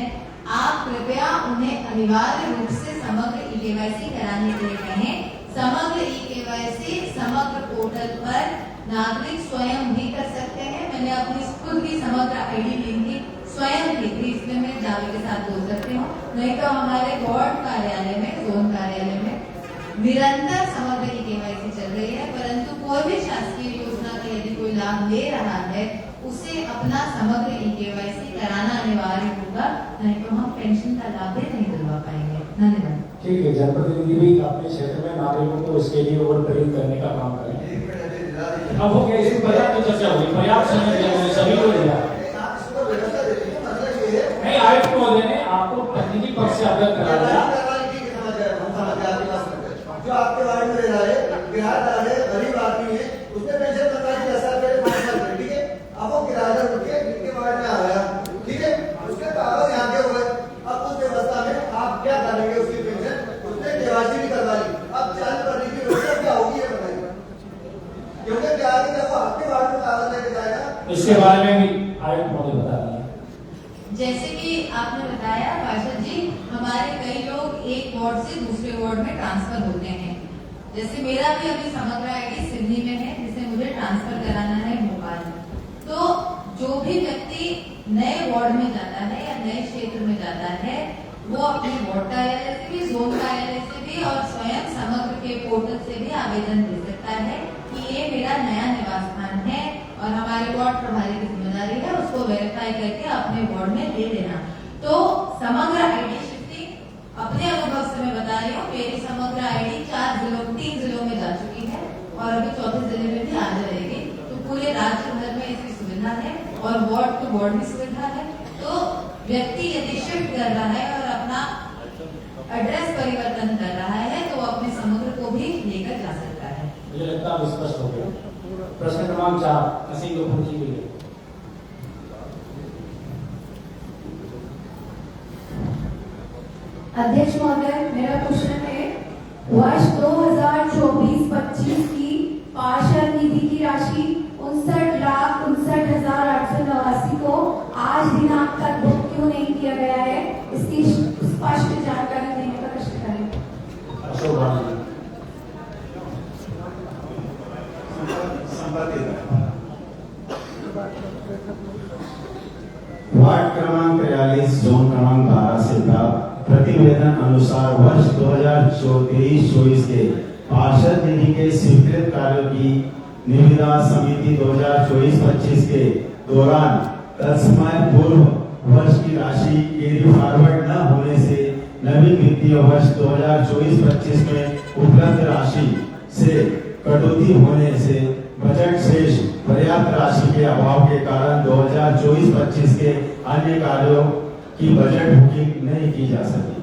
आप कृपया उन्हें अनिवार्य रूप से समग्र ई-केवाईसी कराने के लिए कहें। समग्र ई-केवाईसी समग्र पोर्टल पर नागरिक स्वयं भी कर सकते हैं। मैंने अपनी खुद की समग्र आईडी लिंकिंग स्वयं की थी, इसमें मैं दावे के साथ बोल सकती हूँ। नहीं तो हमारे वार्ड कार्यालय में, जोन कार्यालय में निरंतर समग्र ई-केवाईसी चल रही है, परंतु कोई भी शासकीय योजना का यदि कोई लाभ ले रहा है उसे अपना समग्र ई-केवाईसी कराना अनिवार्य होगा, नहीं तो हम पेंशन का लाभ भी नहीं दिलवा पाएंगे। धन्यवाद। ठीक है, जनप्रतिनिधि भी अपने क्षेत्र में नागरिकों को इसके लिए और प्रेरित करने का काम करें। अब हो गया, इसी पर्याप्त चर्चा हुई, पर्याप्त समय सभी को दिया। नहीं, आयुक्त महोदय ने आपको तकनीकी पक्ष से अवगत करा दिया। जो आपके वार्ड में रह रहा है, किराएदार है, गरीब आदमी है, उसने पेंशन सरकार की 10 साल पहले 5 साल पहले, ठीक है, अब वो किराएदार उठ के जिनके वार्ड में आ गया, ठीक है, उसके कागज यहाँ के हुए। अब उस व्यवस्था में आप क्या करेंगे? उसकी पेंशन उसने केवाईसी भी करवा ली, अब चालू करने की व्यवस्था क्या होगी ये बताइए, क्योंकि क्या है जब वो आपके वार्ड में कागज लेके जाएगा। इसके बारे में भी आयुक्त महोदय बता रहे हैं। जैसे कि आपने बताया पार्षद जी, हमारे कई लोग एक वार्ड से दूसरे वार्ड में ट्रांसफर होते हैं। जैसे मेरा भी अभी समग्र आईडी सिडनी में है नए वार्ड में जाता है या नए क्षेत्र में जाता है, वो अपने वार्ड कार्यालय से भी, जोन कार्यालय से भी और स्वयं समग्र के पोर्टल से भी आवेदन दे सकता है कि ये मेरा नया निवास स्थान है और हमारे वार्ड प्रभारी की जिम्मेदारी है उसको वेरीफाई करके अपने वार्ड में दे देना। तो समग्र आईडी शिफ्टिंग अपने अनुभव से मैं बता रही हूँ, मेरी समग्र आईडी 3 जिलों में जा चुकी है और अभी 4थे जिले में भी आ जाएगी। तो पूरे राज्य भर में इसकी सुविधा है और वार्ड टू वार्ड भी सुविधा है। तो व्यक्ति यदि शिफ्ट कर रहा है और अपना एड्रेस परिवर्तन कर रहा है तो वो अपने समग्र को भी लेकर जा सकता है। मुझे लगता है स्पष्ट हो गया। प्रश्न क्रमांक 4 नसीम कपूर जी के लिए। अध्यक्ष महोदय, मेरा क्वेश्चन है, वर्ष 2024-25 की पार्षद निधि की राशि 59,59,889 को आज दिनांक तक बुक क्यों नहीं किया गया है, इसकी स्पष्ट जानकारी देने का कष्ट करें। अशोक भानु। वार्ड क्रमांक 43 जोन क्रमांक 12 से प्राप्त प्रतिवेदन अनुसार वर्ष 2023-24 के पार्षद निधि के स्वीकृत कार्यों की निविदा समिति 2024-25 के दौरान तत्समय पूर्व वर्ष की राशि कैरी फॉरवर्ड न होने से नवीन वित्तीय वर्ष 2024-25 में उपलब्ध राशि से कटौती होने से बजट शेष पर्याप्त राशि के अभाव के कारण 2024-25 के अन्य कार्यों की बजट बुकिंग नहीं की जा सकी।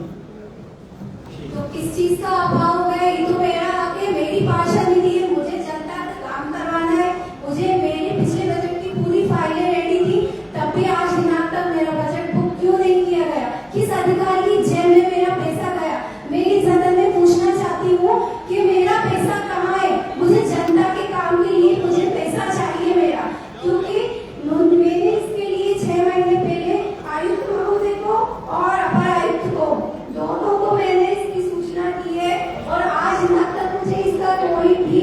तो किस चीज का अभाव है? ये तो मेरा हक है, मेरी पार्षद निधि है, मुझे जनता का काम करवाना है। मुझे मेरे पिछले बजट की पूरी फाइलें रेडी थी, तब भी आज दिनांक तक मेरा बजट बुक क्यों नहीं किया गया? किस अधिकारी की जेब में मेरा पैसा गया? मैं इस सदन में पूछना चाहती हूँ कि मेरा पैसा कहाँ है? मुझे जनता के काम के लिए मुझे पैसा चाहिए मेरा, क्योंकि मैंने इसके लिए 6 महीने पहले आयुक्त महोदय को और अपर आयुक्त को दोनों को मैंने इसकी सूचना की है और आज तक मुझे इसका कोई भी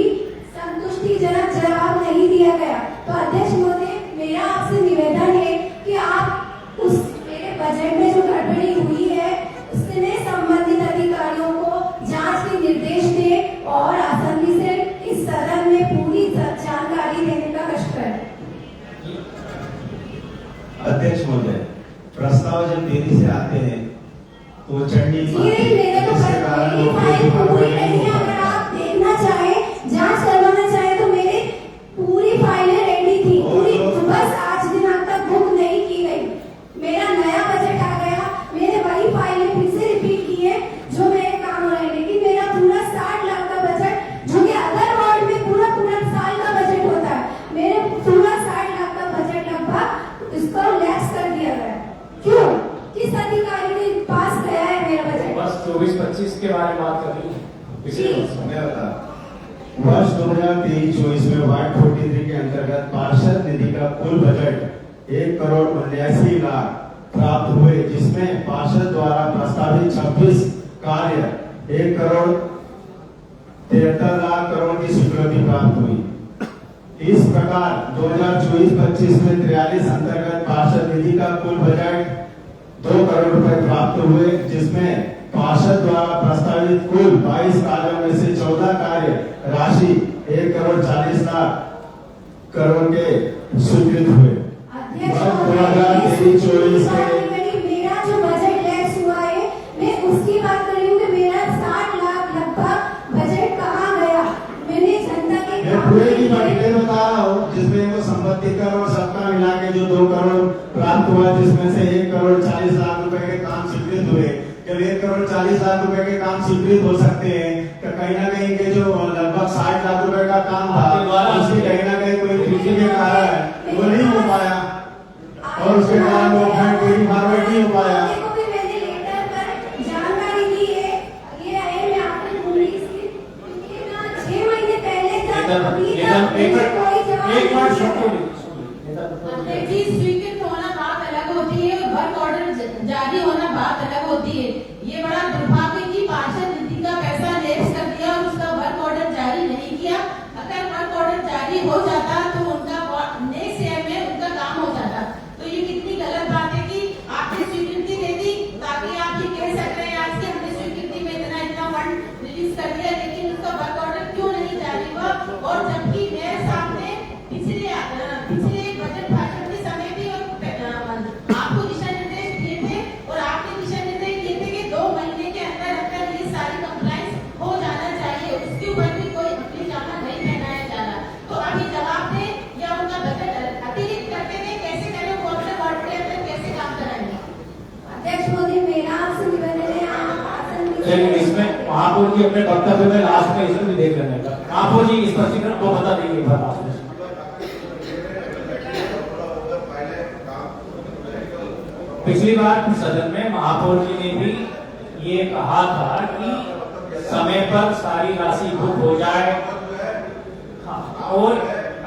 संतुष्टिजनक जवाब नहीं दिया गया। तो अध्यक्ष महोदय, मेरा आपसे निवेदन है कि आप उस मेरे बजट में जो गड़बड़ी हुई है उसने संबंधित अधिकारियों को जांच के निर्देश दें और आसानी से इस सदन में पूरी जानकारी देने का कष्ट करें। अध्यक्ष महोदय, प्रस्ताव जब देरी से आते हैं तो चढ़नी अगर आप देखना चाहे, जांच करवाना चाहे तो मेरे पूरी फाइलें रेडी थी, पूरी, बस आज दिनांक तक बुक नहीं की गई। मेरा नया बजट आ गया, मैंने वही फाइलें फिर से रिपीट की है जो मेरे काम हो रहे हैं, लेकिन मेरा पूरा 60 लाख का बजट, जो कि अदर वार्ड में पूरा साल का बजट होता है, मेरे पूरा 60 लाख का बजट लगभग इसको लैप्स कर दिया गया। क्यों? किस अधिकारी ने पास गया है मेरा बजट? बस 24-25 के बारे में बात कर रही हूँ। वर्ष 2023-24 में वार्ड 43 के अंतर्गत पार्षद निधि का कुल बजट 1,79,00,000 प्राप्त हुए, जिसमें पार्षद द्वारा प्रस्तावित 26 कार्य 1,73,00,000 करोड़ की स्वीकृति प्राप्त हुई। इस प्रकार 2024-25 में 43 अंतर्गत पार्षद निधि का कुल बजट 2 करोड़ रुपए प्राप्त हुए, जिसमें पार्षद द्वारा प्रस्तावित कुल 22 कार्यों में से 14 कार्य राशि 1,40,00,000 करोड़ के स्वीकृत हुए। मेरा जो बजट लैप्स हुआ है, मैं उसकी बात कर रही हूँ कि मेरा 60 लाख लगभग बजट कहाँ गया? मैंने जनता के पूरे की डिटेल बता रहा हूँ, जिसमें वो संपत्ति कर और सबका मिला के जो 2 करोड़ प्राप्त हुआ, जिसमें से 1,40,00,000 रुपए के काम स्वीकृत हुए। जब 1,40,00,000 रुपए के काम स्वीकृत हो सकते हैं तो कहीं ना कहीं के जो लगभग 60 लाख रुपए का काम था उसकी कहीं ना कहीं कोई त्रुटि के कारण वो नहीं हो पाया और उसके कारण वो फॉरवर्ड नहीं हो पाया। स्वीकृत होना बात अलग होती है, वर्क ऑर्डर जारी होना बात अलग होती है। ये बड़ा दुर्भाग्य की पार्षद निधि का पैसा लेप्स कर दिया और उसका वर्क ऑर्डर जारी नहीं किया। अगर वर्क ऑर्डर जारी हो जाता तो उनका नेक्स्ट ईयर में उनका काम हो जाता। तो ये कितनी गलत चलिए इसमें महापौर जी अपने वक्तव्य में लास्ट में इसमें भी देख लेने का। महापौर जी स्पष्टीकरण को बता देंगे एक बार लास्ट में। पिछली बार सदन में महापौर जी ने भी ये कहा था कि समय पर सारी राशि बुक हो जाए। हाँ, और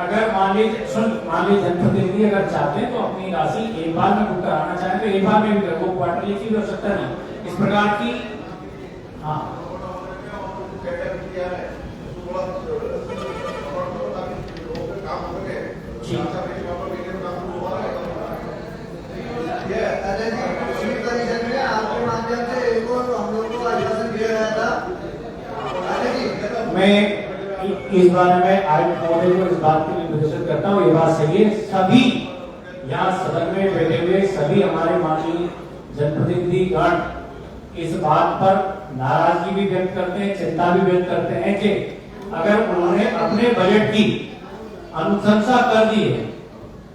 अगर मान लीजिए जनप्रतिनिधि अगर चाहते हैं तो अपनी राशि एक बार में बुक कराना चाहें तो एक बार में भी वो क्वार्टरली की भी आवश्यकता नहीं। इस प्रकार की हाँ मैं इस बारे में आयुक्त महोदय को इस बात के लिए निर्देशित करता हूँ, ये बात सही है। सभी यहाँ सदन में बैठे हुए सभी हमारे माननीय जनप्रतिनिधि गण इस बात पर नाराजगी भी व्यक्त करते हैं, चिंता भी व्यक्त करते हैं कि अगर उन्होंने अपने बजट की अनुशंसा कर दी है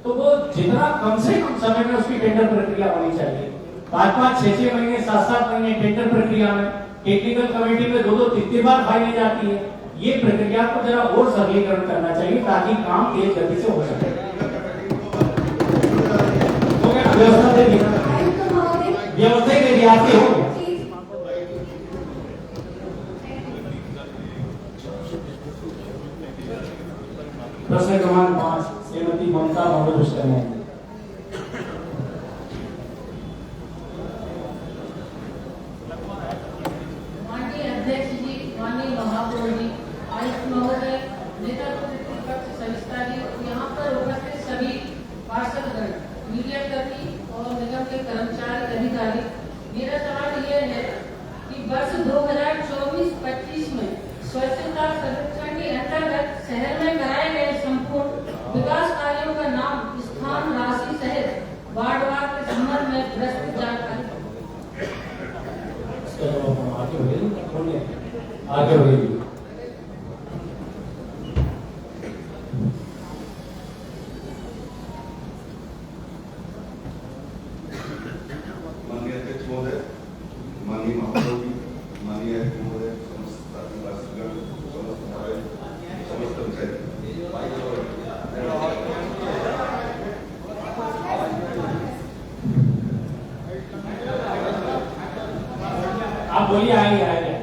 तो वो जितना कम से कम समय में उसकी टेंडर प्रक्रिया होनी चाहिए। 5-5, 6-6 महीने, 7-7 महीने टेंडर प्रक्रिया में टेक्निकल कमेटी में 2-2, 3-3 बार फाइलें जाती है। ये प्रक्रिया को जरा और सरलीकरण करना चाहिए ताकि काम तेज गति से हो सके। व्यवस्था दे दी, व्यवस्था के लिए आपके हो गया। प्रश्न क्रमांक 5 श्रीमती ममता महापुष्कर ने। माननीय अध्यक्ष जी, माननीय महापौर जी, आयुक्त महोदय, नेता प्रतिपक्ष सविस्ता जी, यहाँ पर उपस्थित सभी पार्षदगण, मीडिया कर्मी और निगम के कर्मचारी अधिकारी, मेरा सवाल यह है कि वर्ष 2024-25 में स्वच्छता सर्वेक्षण के अंतर्गत शहर में कराए गए संपूर्ण विकास कार्यों का नाम, स्थान, राशि सहित वार्डवार के संबंध में विस्तृत जानकारी। आगे बढ़िए। माननीय अध्यक्ष महोदय, माननीय महापौर जी, माननीय आयुक्त महोदय, समस्त राष्ट्रगण, समस्त हमारे समस्त कर्मचारी, आप बोलिए, आइए आइए।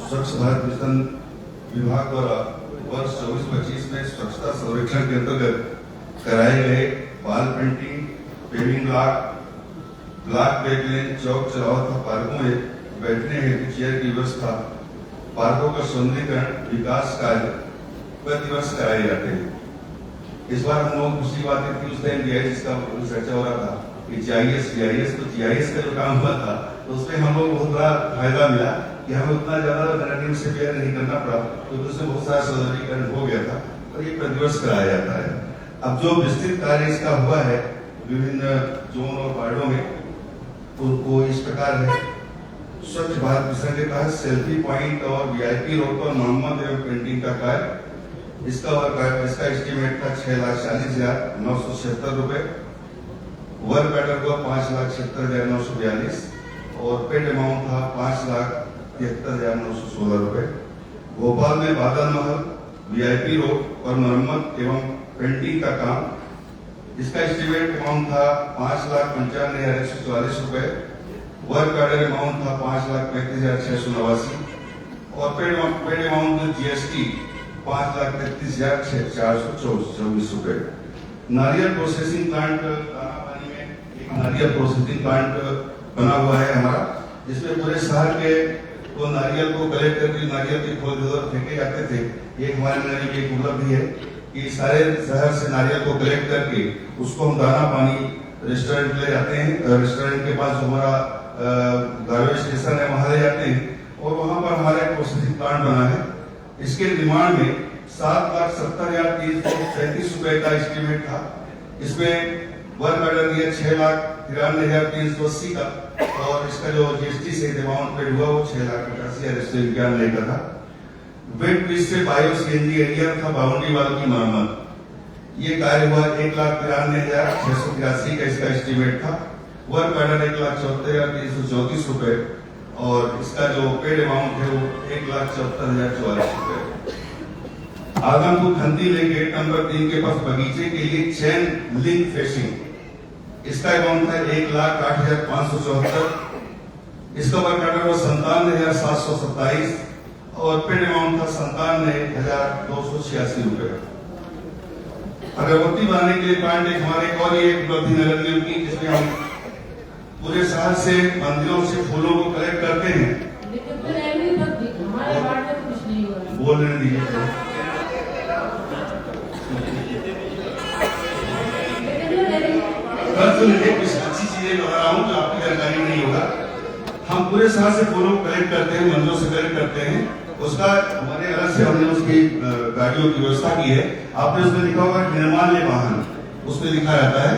स्वच्छ भारत मिशन विभाग द्वारा वर्ष 24-25 में स्वच्छता सर्वेक्षण के अंतर्गत कराए गए वॉल पेंटिंग, पेविंग ब्लॉक बैकलेन, चौक चौराहा तथा पार्कों में बैठने हेतु चेयर की व्यवस्था, पार्कों का सौंदर्यीकरण, विकास कार्य प्रतिवर्ष कराए जाते हैं। इस बार हम लोग दूसरी बात थी, उस टाइम जीआईएस का चर्चा हो रहा था कि जीआईएस का जो काम हुआ था तो उसमें हम लोग बहुत बड़ा फायदा मिला कि हमें उतना ज्यादा वैरायटी से पेयर नहीं करना पड़ा, तो उसमें बहुत सारा सौंदर्यीकरण हो गया था और ये प्रतिवर्ष कराया जाता है। अब जो विस्तृत कार्य इसका हुआ है विभिन्न जोन और वार्डों में, वो इस प्रकार है। स्वच्छ भारत मिशन के तहत सेल्फी पॉइंट और वीआईपी रोड पर मरम्मत एवं पेंटिंग का कार्य, इसका एस्टिमेट था 6,40,976 रुपए। वर्क बैटर हुआ 5,76,942 और पेड अमाउंट था 5,73,916 रुपए। भोपाल में बादल महल वीआईपी रोड पर मरम्मत एवं पेंटिंग का काम, इसका एस्टिमेट अमाउंट था 5,95,144 रुपए। वर्क बैटर अमाउंट था 5,35,689 और पेड अमाउंट जीएसटी 5,33,424 रुपए। नारियल प्रोसेसिंग प्लांट दानापानी में एक नारियल प्रोसेसिंग प्लांट बना हुआ है हमारा, जिसमें पूरे शहर के वो नारियल को कलेक्ट करके नारियल के फूल फेंके जाते थे। ये हमारे नगर की एक उपलब्धि है कि सारे शहर से नारियल को कलेक्ट करके उसको हम दाना पानी रेस्टोरेंट ले जाते हैं। रेस्टोरेंट के पास हमारा गार्बेज स्टेशन है, वहां ले जाते हैं और वहां पर हमारा एक प्रोसेसिंग प्लांट बना है। इसके निर्माण में 7,70,337 रुपए का एस्टिमेट था। इसमें वर्क ऑर्डर दिया 6,93,380 का और इसका जो जीएसटी से अमाउंट पेड हुआ वो 6,85,191 का था। वेट ब्रिज से बायो सीएनजी एरिया था बाउंड्री वाल की मरम्मत, ये कार्य हुआ 1,93,683 का इसका एस्टीमेट था। वर्क ऑर्डर 1,74,334 रुपए और इसका जो पेड अमाउंट है वो 1,74,044 रुपए। आगमपुर खंती लेक गेट नंबर 3 के पास बगीचे के लिए चैन लिंक फेसिंग, इसका अमाउंट था 1,08,574। इसका वर्क ऑर्डर वो 97,727 और पेड अमाउंट था 97,286 रुपए। अगरबत्ती बनाने के लिए प्लांट एक हमारे एक और ये उपलब्धि नगर निगम की, जिसमें हम पूरे शहर से मंदिरों से फूलों को कलेक्ट करते हैं। बोल लेने दीजिए। कुछ अच्छी चीजें बता रहा हूँ जो आपकी जानकारी नहीं होगा। हम पूरे शहर से फूलों को कलेक्ट करते हैं, मंदिरों से कलेक्ट करते हैं। उसका हमारे अलग से हमने उसकी गाड़ियों की व्यवस्था की है। आपने उसमें लिखा होगा निर्माल्य वाहन, उसमें लिखा रहता है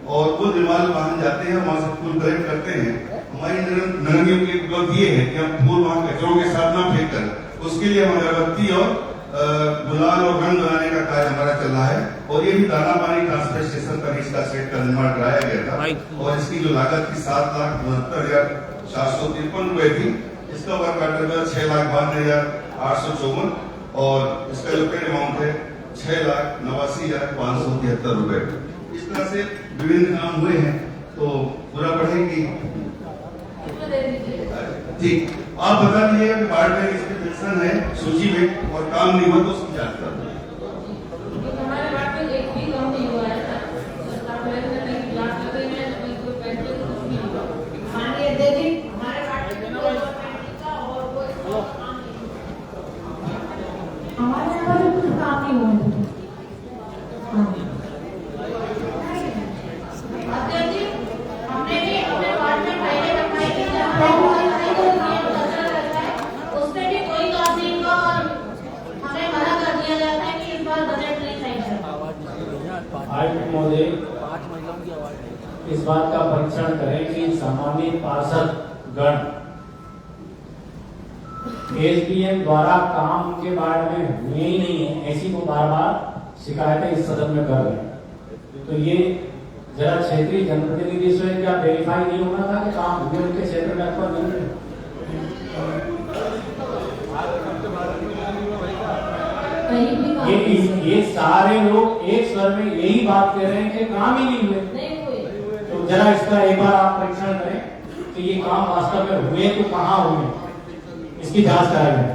और वो निर्माल्य वाहन जाते हैं, वहां से फूल कलेक्ट करते हैं। हमारी नगर निगम की उपलब्धि ये है कि हम फूल वहां कचरों के साथ ना फेंक कर, उसके लिए हम अगरबत्ती और गुलाल और रंग बनाने का कार्य हमारा चल रहा है। और ये भी दाना पानी ट्रांसफर स्टेशन पर इसका सेट का निर्माण कराया गया था और इसकी जो लागत थी 7,69,453 रुपए थी। इसका वर्क ऑर्डर था 6,52,854 और इसका जो पेड अमाउंट है 6,89,573 रुपए। इस तरह से विभिन्न काम हुए हैं, तो पूरा पढ़ेंगी। ठीक, आप बता दीजिएगा कि वार्ड में इसकी पेंशन है सूची में और काम नहीं हुआ तो उसकी जांच कर दें। हमारे वार्ड में एक भी काम नहीं हुआ है। माननीय अध्यक्ष, हमारे वार्ड में हमारे यहाँ पर कुछ काम नहीं हुआ है। अध्यक्ष जी, हमने भी अपने वार्ड में फाइलें रखवाई थी जहाँ उसमें भी कोई काम नहीं हुआ और हमें मना कर दिया जाता है कि इस बार बजट नहीं सैंक्शन। आयुक्त महोदय इस बात का परीक्षण करें कि सामान्य पार्षद गण एसडीएम द्वारा काम के बारे में हुए ही नहीं है, ऐसी वो बार बार शिकायतें इस सदन में कर रहे हैं। तो ये जरा क्षेत्रीय जनप्रतिनिधि से क्या वेरीफाई नहीं होना था कि काम हुए उनके क्षेत्र में अथवा नहीं हुए? ये सारे लोग एक स्वर में यही बात कह रहे हैं कि काम ही नहीं हुए। तो जरा इसका एक बार आप परीक्षण करें कि ये काम वास्तव में हुए तो कहाँ हुए, इसकी जांच कराएंगे।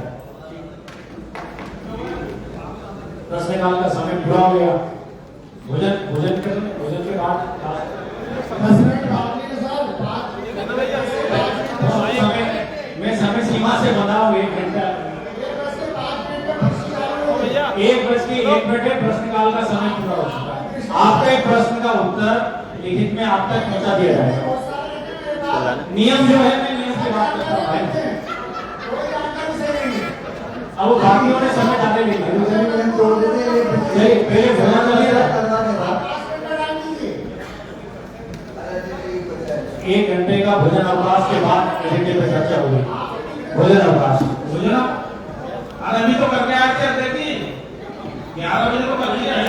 प्रश्नकाल का समय पूरा हो गया। भोजन करें, भोजन के बाद मैं समय सीमा से बताऊं 1 घंटा 1:01 प्रश्नकाल का समय पूरा हो चुका है। आपके प्रश्न का उत्तर लिखित में आप तक पहुंचा दिया जाएगा। नियम जो है मैं नियम की बात करता हूँ। अब बाकियों ने समय डाले नहीं, पहले भोजन करिए। 1 घंटे का भोजन अवकाश के बाद एजेंडे पर चर्चा होगी। भोजन अवकाश अभी तो करके आए थे 11 बजे को कर लिया है।